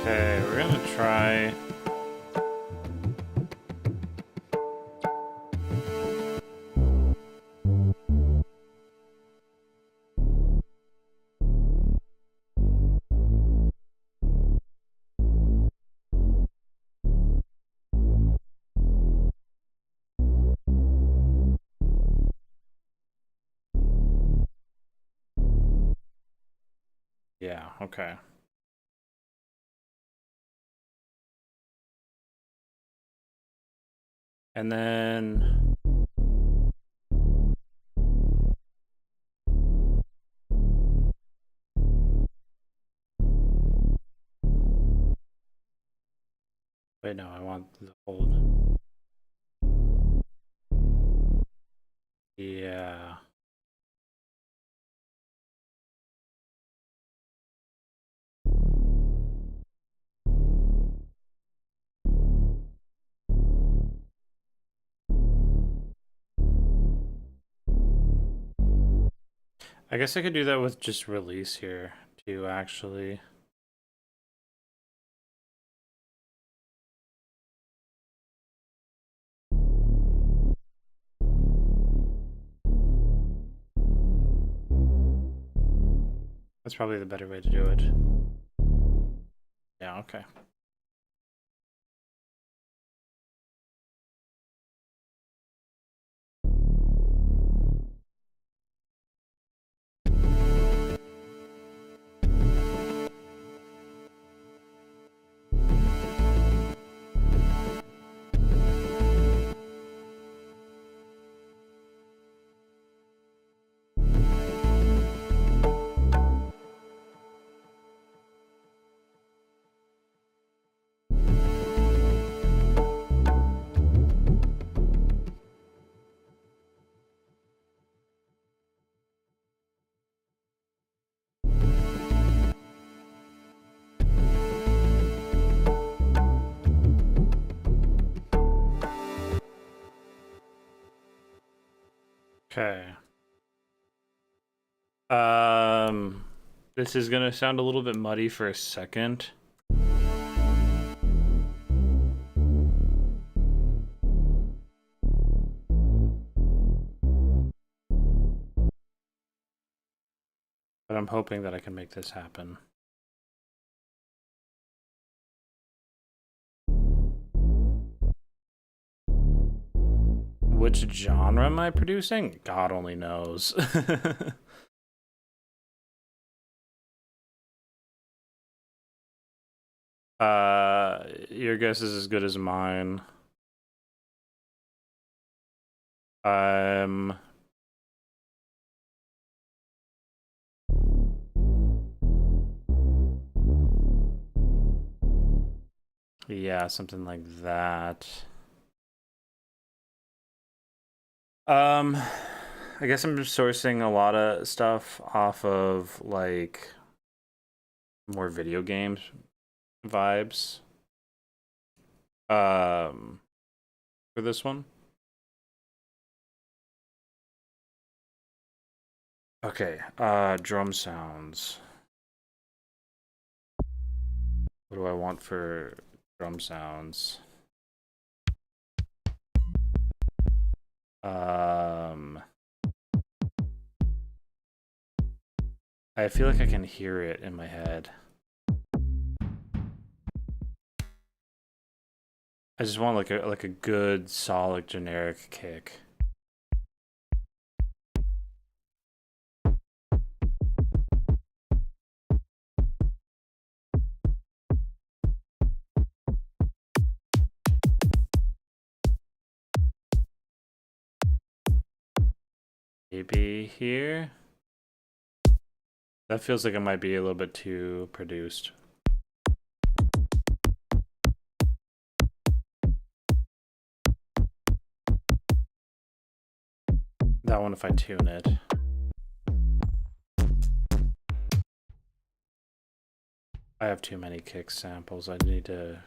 Okay, we're gonna try. Okay. And then wait, no, I want the hold. Yeah. I guess I could do that with just release here too, actually. That's probably the better way to do it. Yeah, okay. Okay. This is gonna sound a little bit muddy for a second. But I'm hoping that I can make this happen. Which genre am I producing? God only knows. Your guess is as good as mine. Um, yeah, something like that. I guess I'm just sourcing a lot of stuff off of like more video games vibes. Um, for this one. Okay, drum sounds. What do I want for drum sounds? Um, I feel like I can hear it in my head. I just want like a good solid generic kick. Maybe here. That feels like it might be a little bit too produced. That one if I tune it. I have too many kick samples. I need to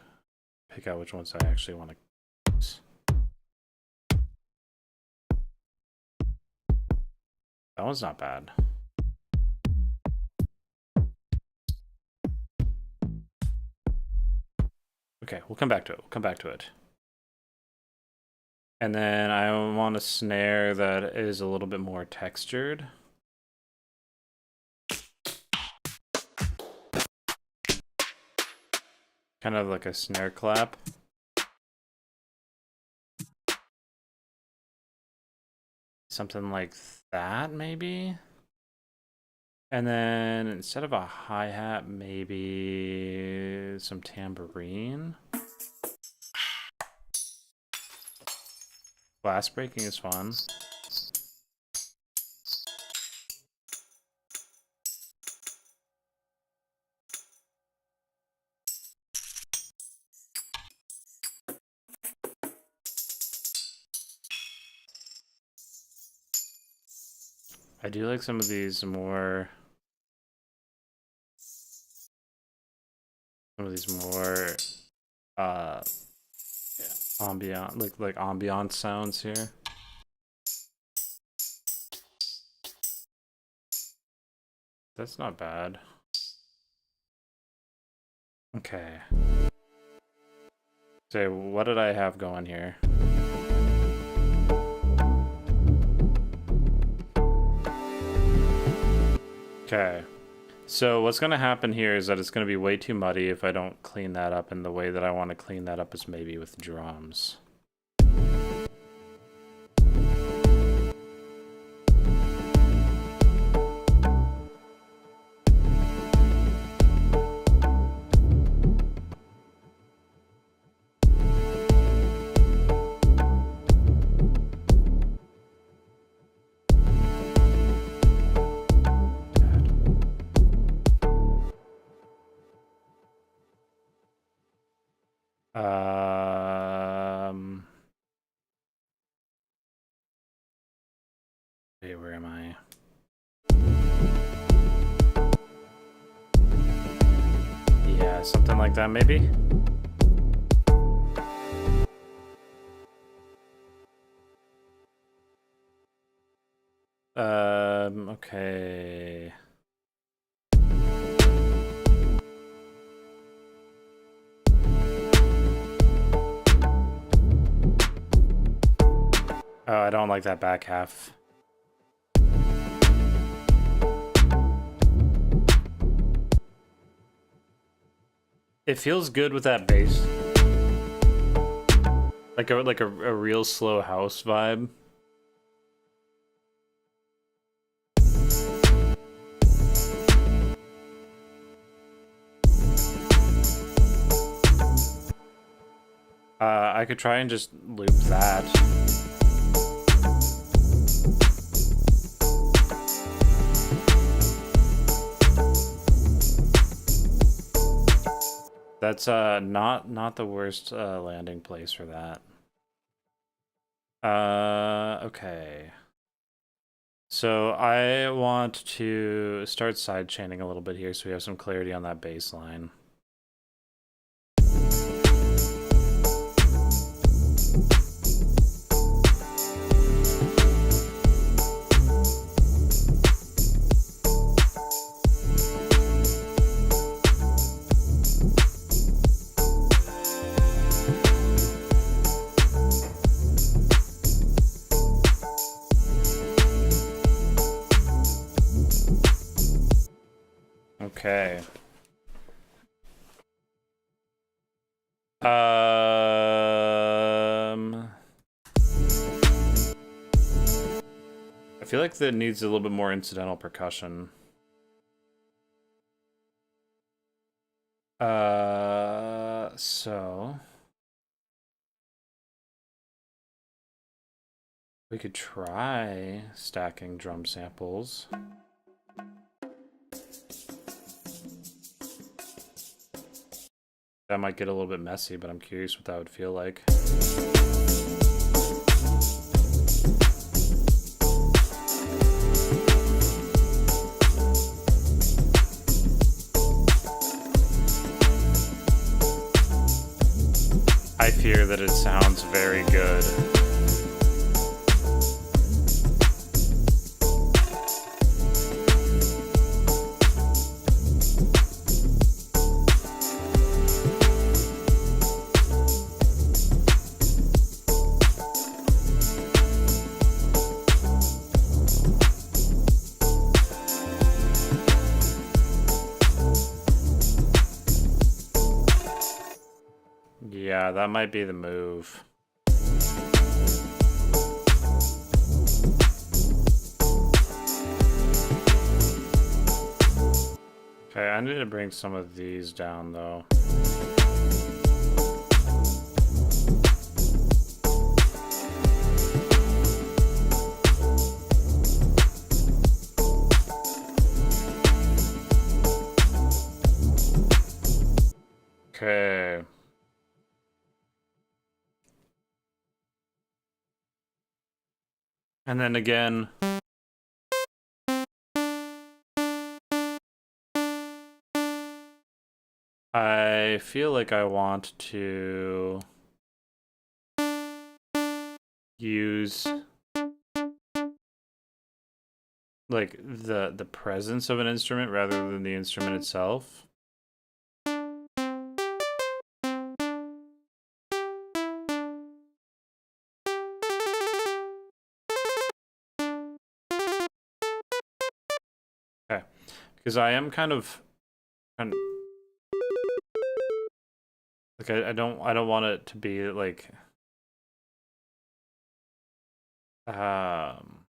pick out which ones I actually want to use. That one's not bad. Okay, we'll come back to it. We'll come back to it. And then I want a snare that is a little bit more textured. Kind of like a snare clap. Something like that, maybe? And then instead of a hi-hat, maybe some tambourine. Glass breaking is fun. I do like some of these more yeah, ambient like ambient sounds here. That's not bad. Okay. So what did I have going here? Okay. So what's going to happen here is that it's going to be way too muddy if I don't clean that up, and the way that I want to clean that up is maybe with drums. Wait, where am I? Yeah, something like that, maybe? Okay. Oh, I don't like that back half. It feels good with that bass. Like a real slow house vibe. I could try and just loop that. That's not the worst landing place for that. Okay. So I want to start sidechaining a little bit here so we have some clarity on that bass line. Okay. I feel like that needs a little bit more incidental percussion. So we could try stacking drum samples. That might get a little bit messy, but I'm curious what that would feel like. I fear that it sounds very good. Yeah, that might be the move. Okay, I need to bring some of these down though. Okay. And then again, I feel like I want to use like the presence of an instrument rather than the instrument itself. Okay. Because I am kind of like I don't want it to be like um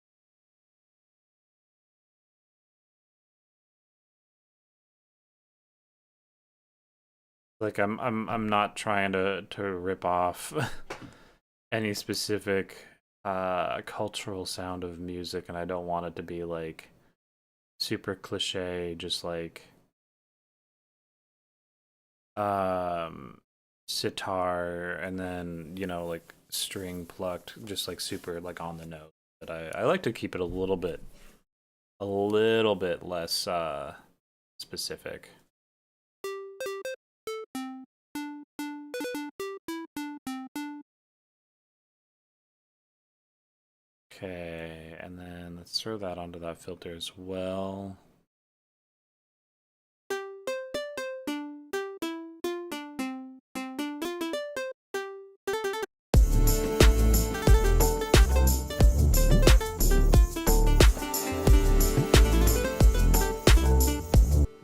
like I'm not trying to rip off any specific cultural sound of music, and I don't want it to be like super cliche, just like sitar and then, you know, like string plucked, just like super like on the note. But I like to keep it a little bit less specific. Okay, and then let's throw that onto that filter as well.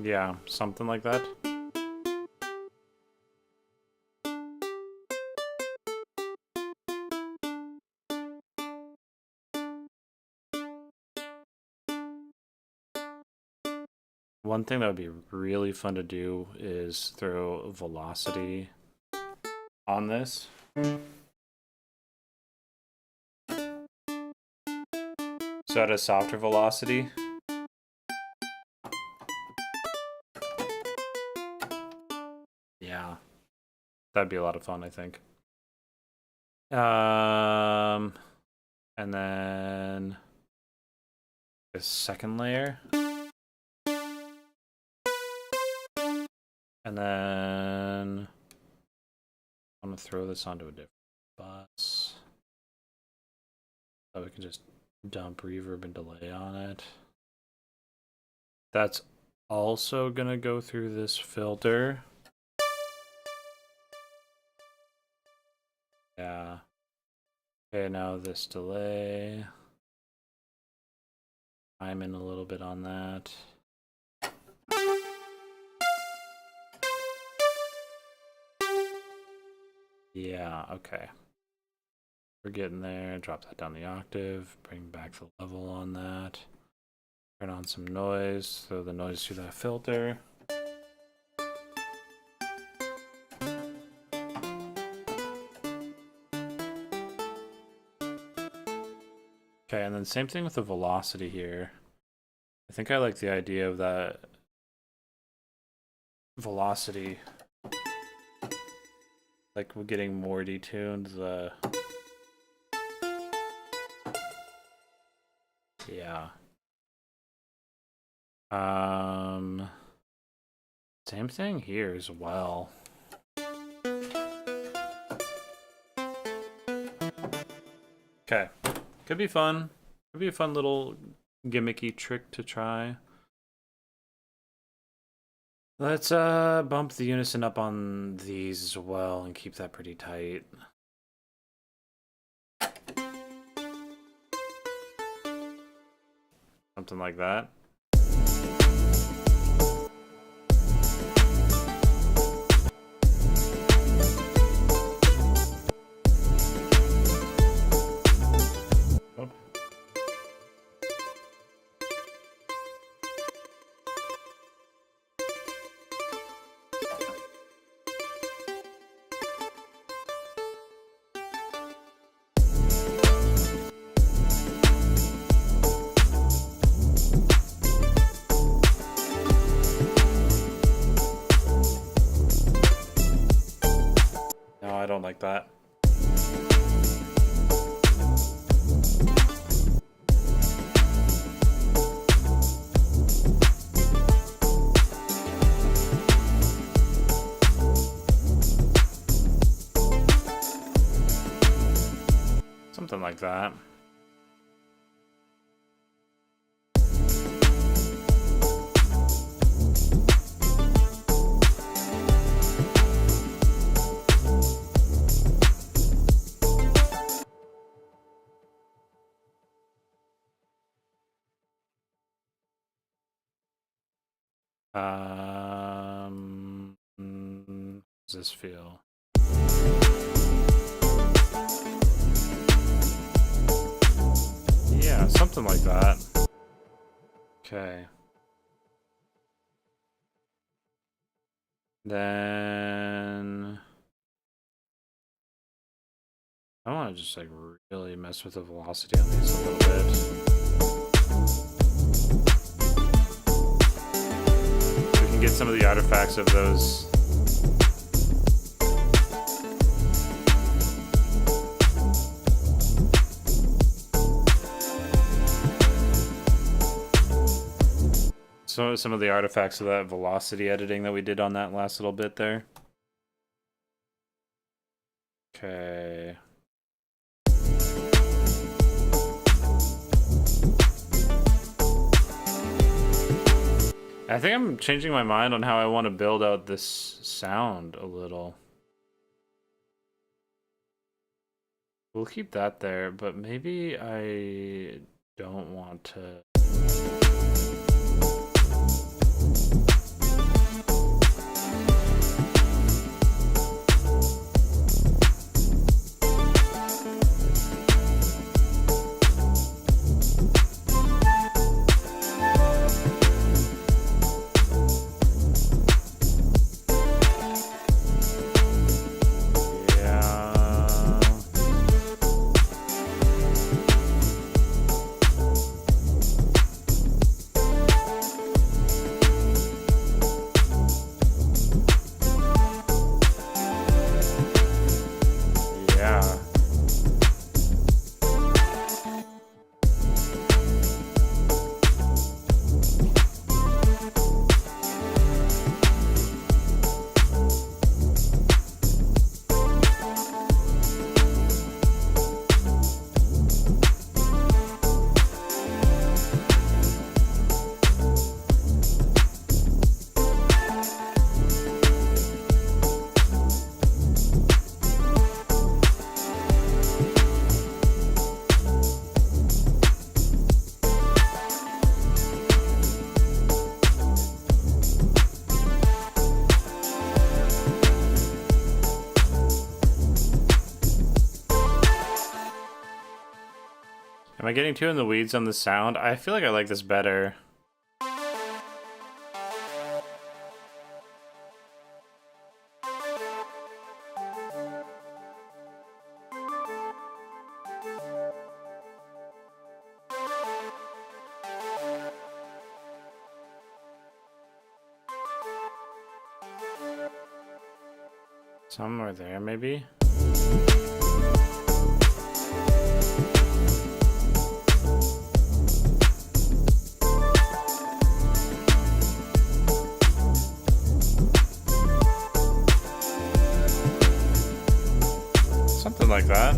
Yeah, something like that. One thing that would be really fun to do is throw velocity on this. So at a softer velocity. Yeah. That'd be a lot of fun, I think. And then the second layer. And then I'm gonna throw this onto a different bus. So we can just dump reverb and delay on it. That's also gonna go through this filter. Yeah. Okay, now this delay. I'm in a little bit on that. Yeah, okay. We're getting there. Drop that down the octave. Bring back the level on that. Turn on some noise. Throw the noise through that filter. Okay, and then same thing with the velocity here. I think I like the idea of that velocity. Like we're getting more detuned. Yeah. Same thing here as well. Okay. Could be fun. Could be a fun little gimmicky trick to try. Let's bump the unison up on these as well and keep that pretty tight. Something like that. something like that. How does this feel? Yeah, something like that. Okay. Then I want to just like really mess with the velocity on these a little bit. We can get some of the artifacts of those. So some of the artifacts of that velocity editing that we did on that last little bit there. Okay. I think I'm changing my mind on how I want to build out this sound a little. We'll keep that there, but maybe I don't want to. Am I getting too in the weeds on the sound? I feel like I like this better. Somewhere there, maybe? Something like that.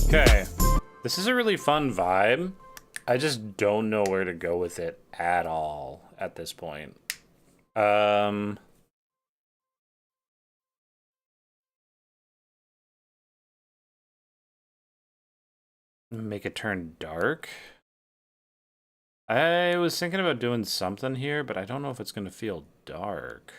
Okay. This is a really fun vibe. I just don't know where to go with it at all at this point. Make it turn dark. I was thinking about doing something here, but I don't know if it's going to feel dark.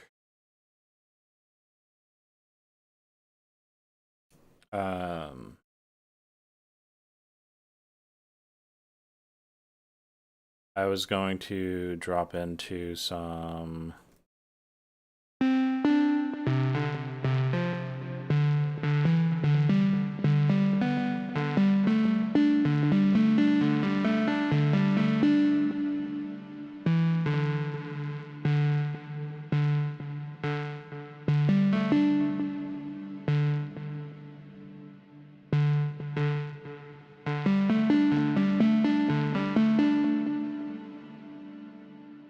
I was going to drop into some...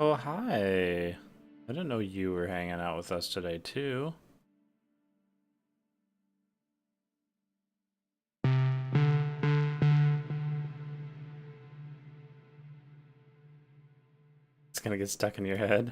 Oh, hi. I didn't know you were hanging out with us today, too. get stuck in your head.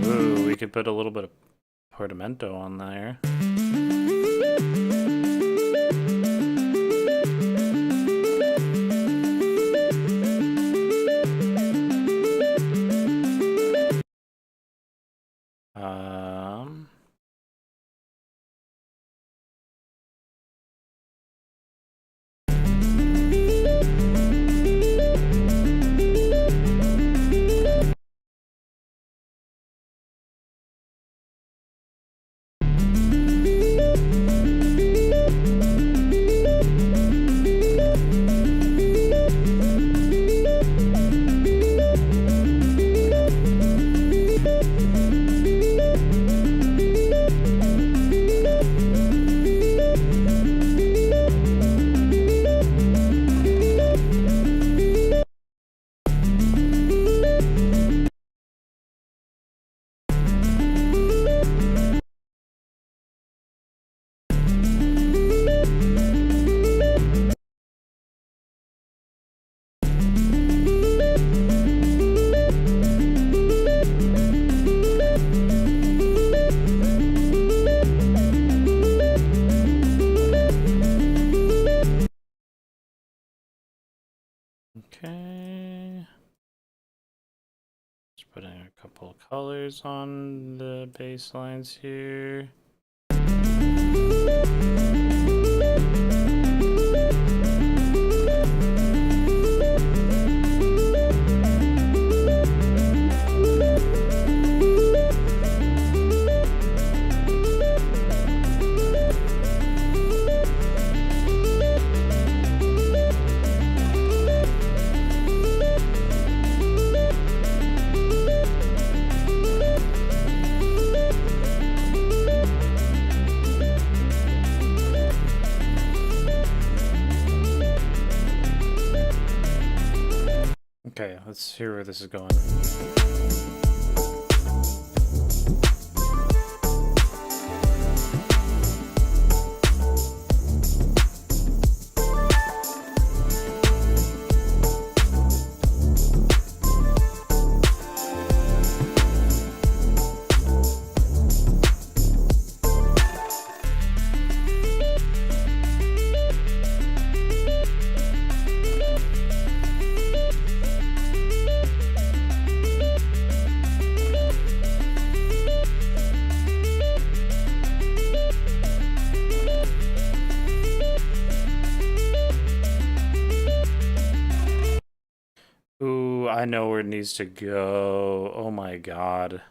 Ooh, we could put a little bit of portamento on there. Okay. Just putting a couple of colors on the bass lines here. Okay, let's hear where this is going. Ooh, I know where it needs to go. Oh my god.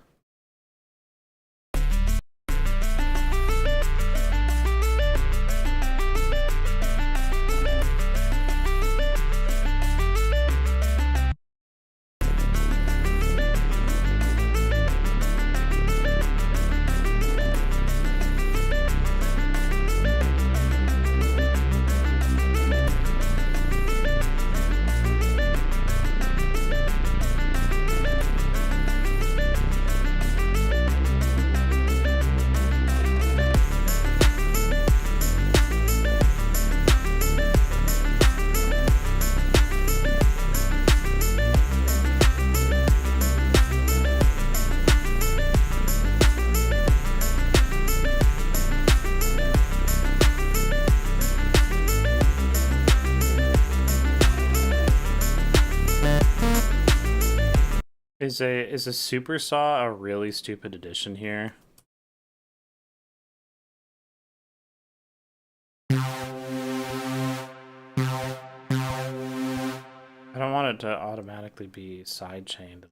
Is a super saw a really stupid addition here? I don't want it to automatically be sidechained.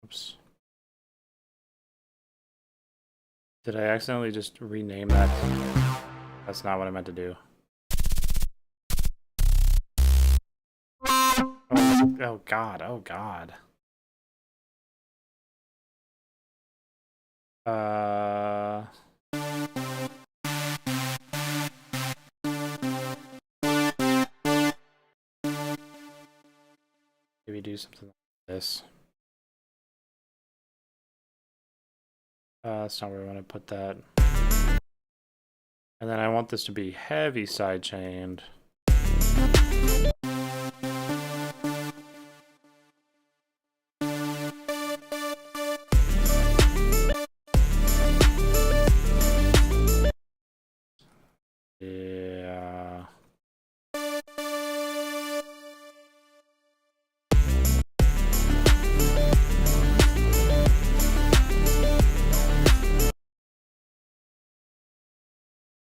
Oops. Did I accidentally just rename that? That's not what I meant to do. Oh god, oh god. Maybe do something like this. That's not where I want to put that. And then I want this to be heavy sidechained. Yeah.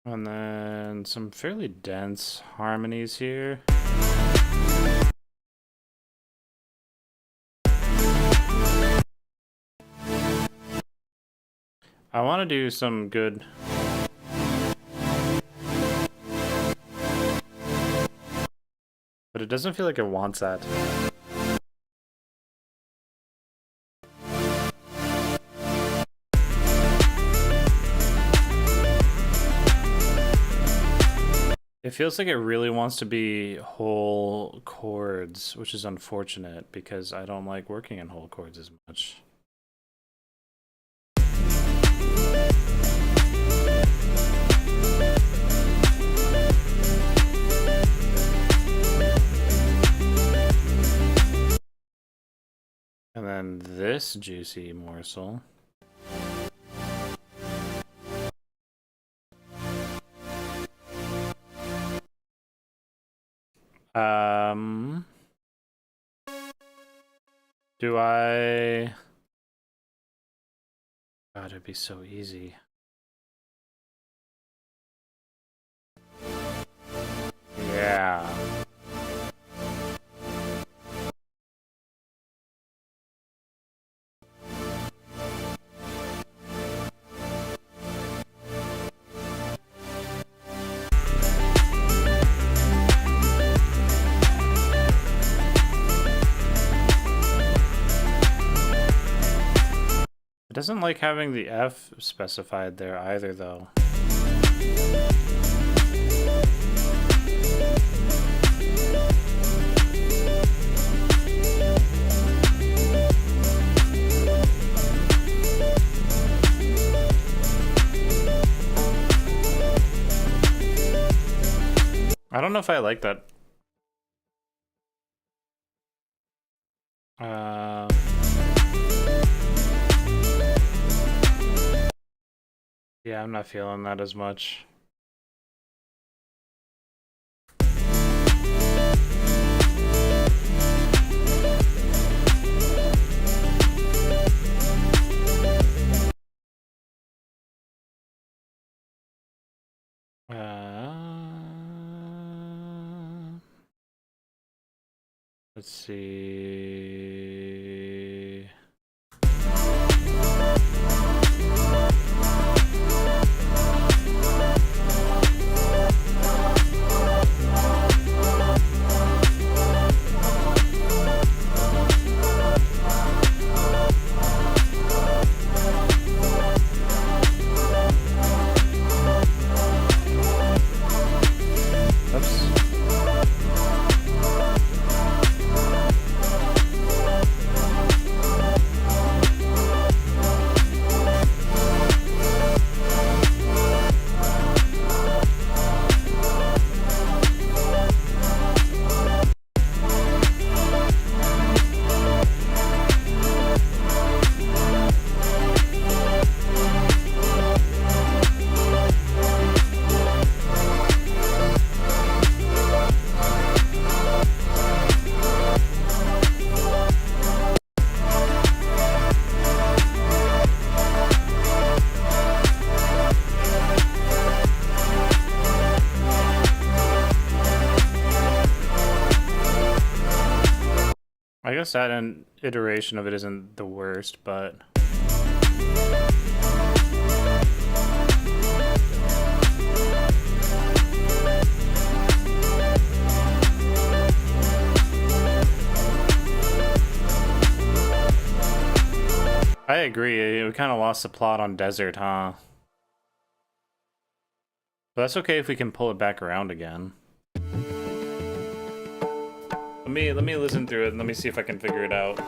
And then some fairly dense harmonies here. I want to do some good... But it doesn't feel like it wants that. It feels like it really wants to be whole chords, which is unfortunate because I don't like working in whole chords as much. And then this juicy morsel. Do I... God, it'd be so easy. Yeah. It doesn't like having the F specified there either, though. I don't know if I like that. Yeah, I'm not feeling that as much. Let's see. I guess that an iteration of it isn't the worst, but I agree. We kind of lost the plot on Desert, huh? But that's okay if we can pull it back around again. Let me listen through it and let me see if I can figure it out.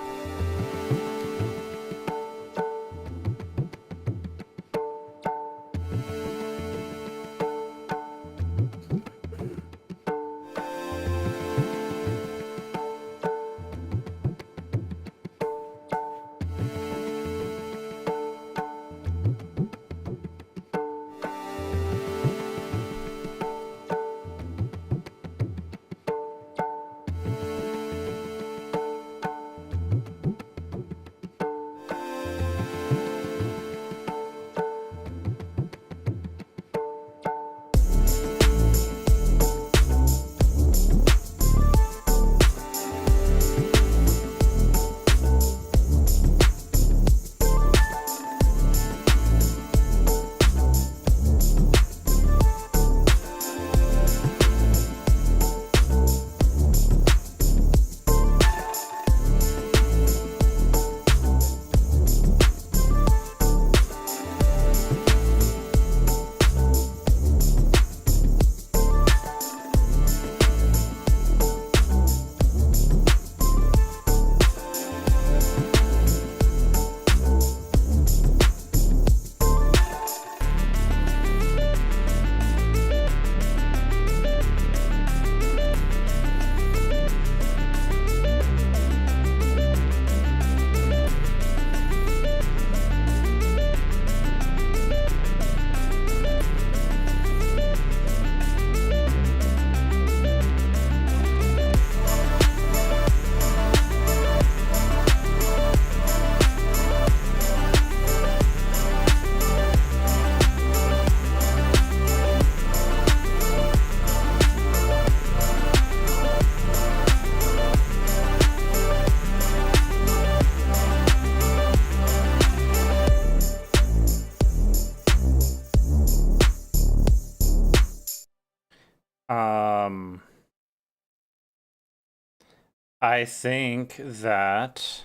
I think that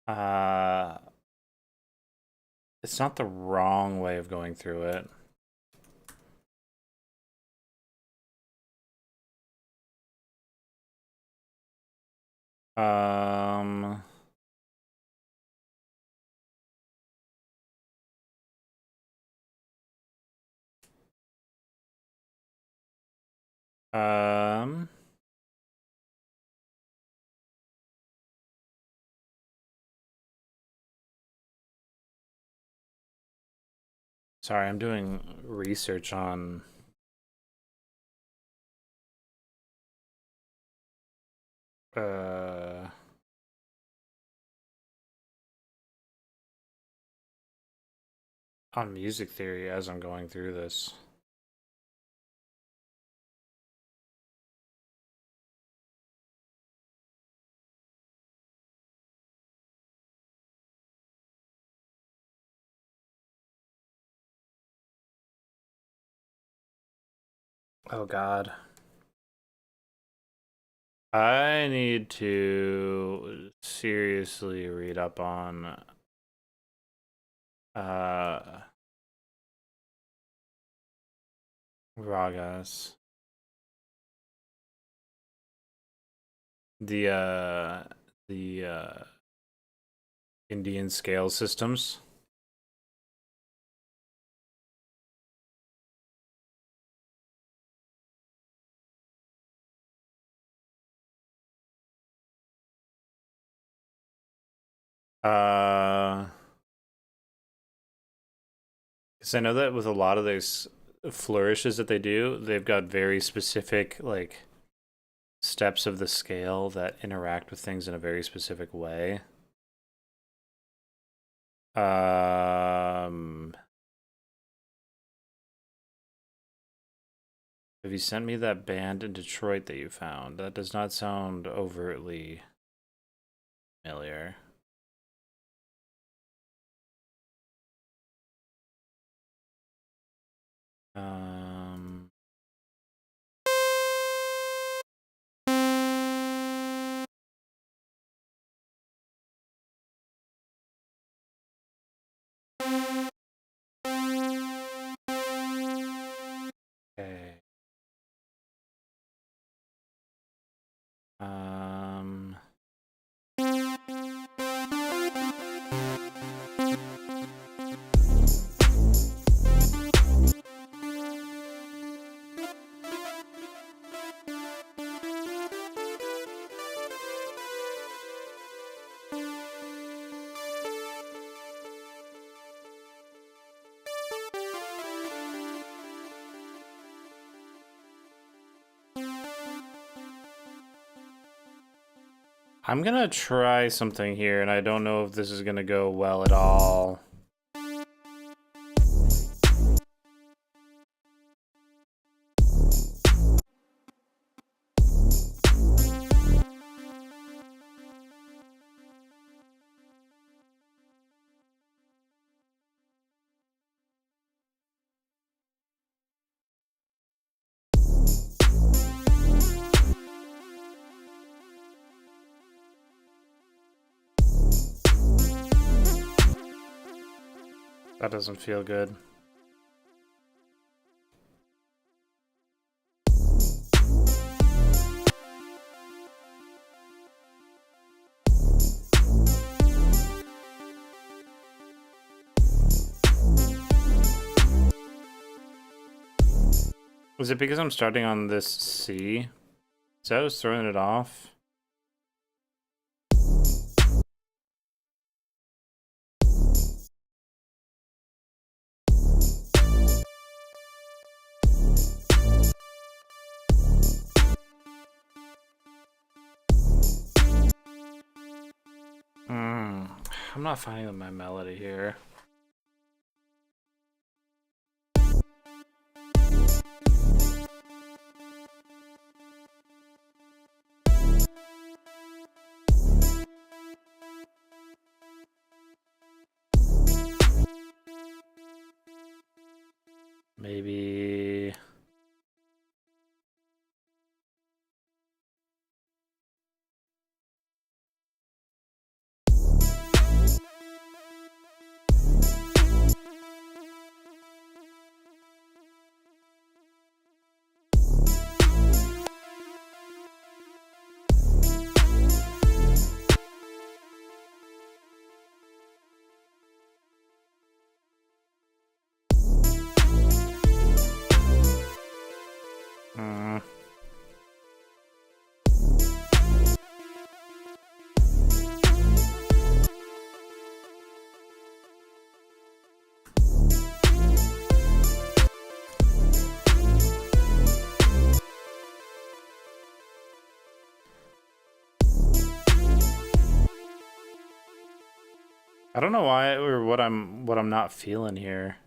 uh it's not the wrong way of going through it. Um um Sorry, I'm doing research uh on music theory as I'm going through this. Oh God. I need to seriously read up on uh ragas. The Indian scale systems. Because I know that with a lot of those flourishes that they do, they've got very specific like steps of the scale that interact with things in a very specific way. Um Have you sent me that band in Detroit that you found? That does not sound overtly familiar. Um... Okay. Um... I'm gonna try something here, and I don't know if this is gonna go well at all. That doesn't feel good. Is it because I'm starting on this C? Is that what's throwing it off? I'm not finding my melody here. Maybe... I don't know why or what I'm not feeling here.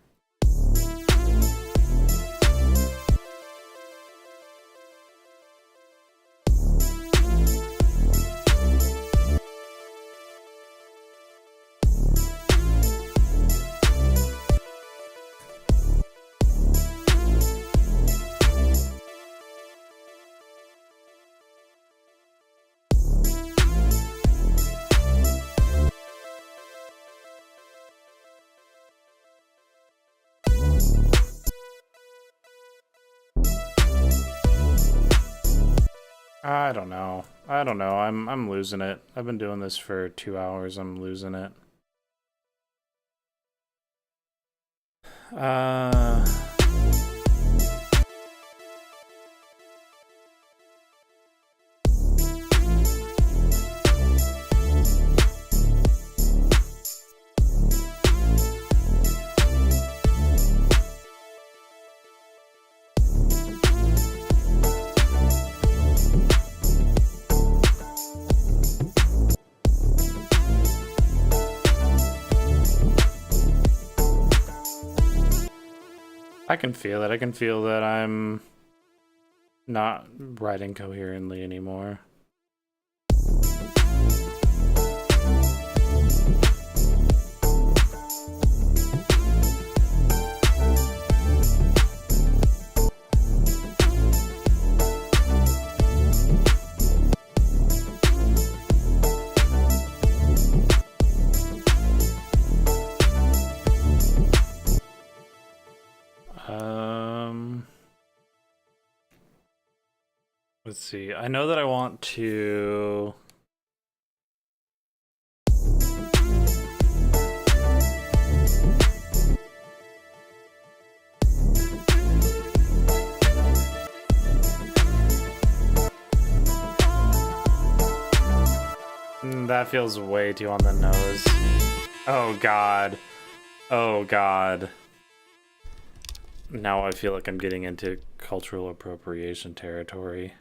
I don't know. I don't know. I'm losing it. I've been doing this for 2 hours. I'm losing it. I can feel it. I can feel that I'm not writing coherently anymore. Let's see. I know that I want to. That feels way too on the nose. Oh god. Oh god. Now I feel like I'm getting into cultural appropriation territory.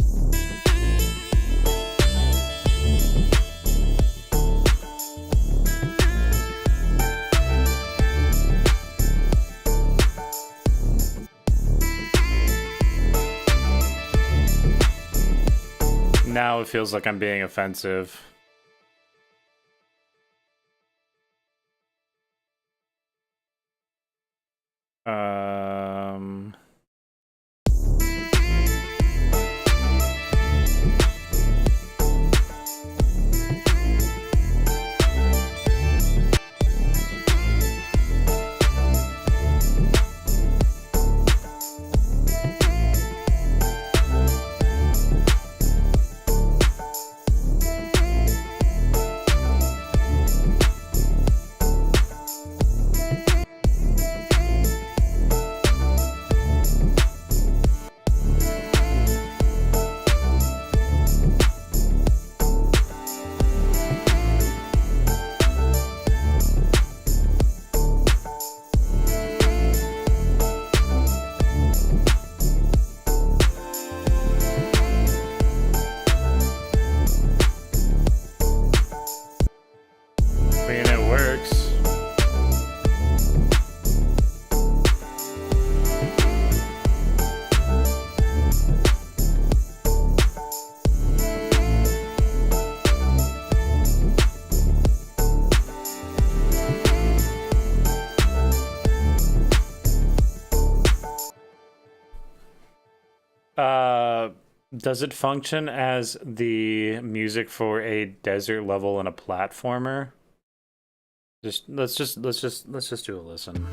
Now it feels like I'm being offensive. Does it function as the music for a desert level in a platformer? Let's just do a listen.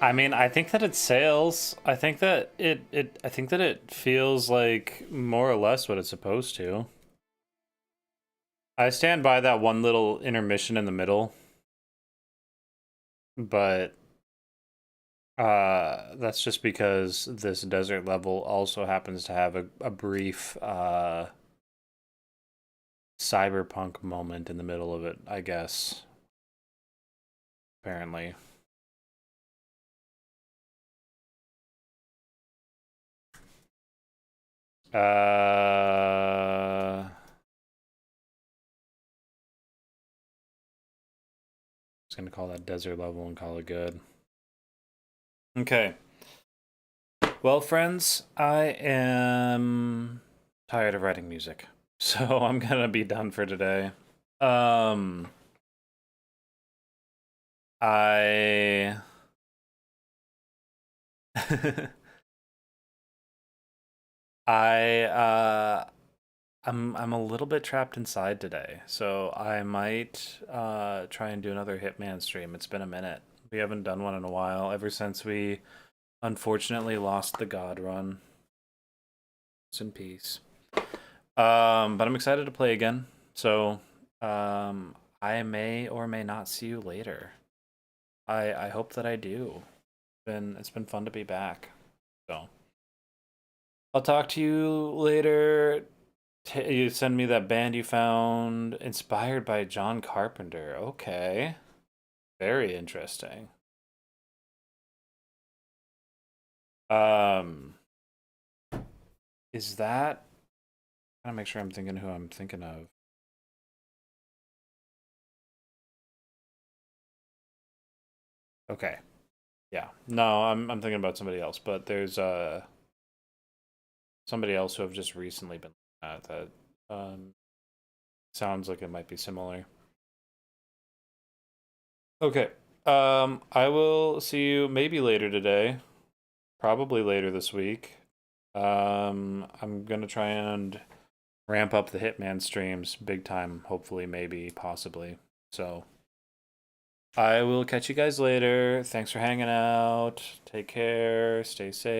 I mean, I think that it sails. I think that it feels like more or less what it's supposed to. I stand by that one little intermission in the middle, but that's just because this desert level also happens to have a brief cyberpunk moment in the middle of it, I guess. Apparently. Just gonna call that desert level and call it good. Okay. Well, friends, I am tired of writing music, so I'm gonna be done for today. Um, I I I'm a little bit trapped inside today, so I might try and do another Hitman stream. It's been a minute. We haven't done one in a while, ever since we unfortunately lost the God Run. It's in peace. But I'm excited to play again. So, I may or may not see you later. I hope that I do. It's been fun to be back. So, I'll talk to you later. You send me that band you found inspired by John Carpenter. Okay. Very interesting. Um, is that I gotta make sure I'm thinking who I'm thinking of. Okay. Yeah. No, I'm thinking about somebody else, but there's somebody else who I've just recently been at that sounds like it might be similar. Okay. I will see you maybe later today, probably later this week. I'm gonna try and ramp up the Hitman streams big time, hopefully, maybe, possibly. So I will catch you guys later. Thanks for hanging out. Take care. Stay safe.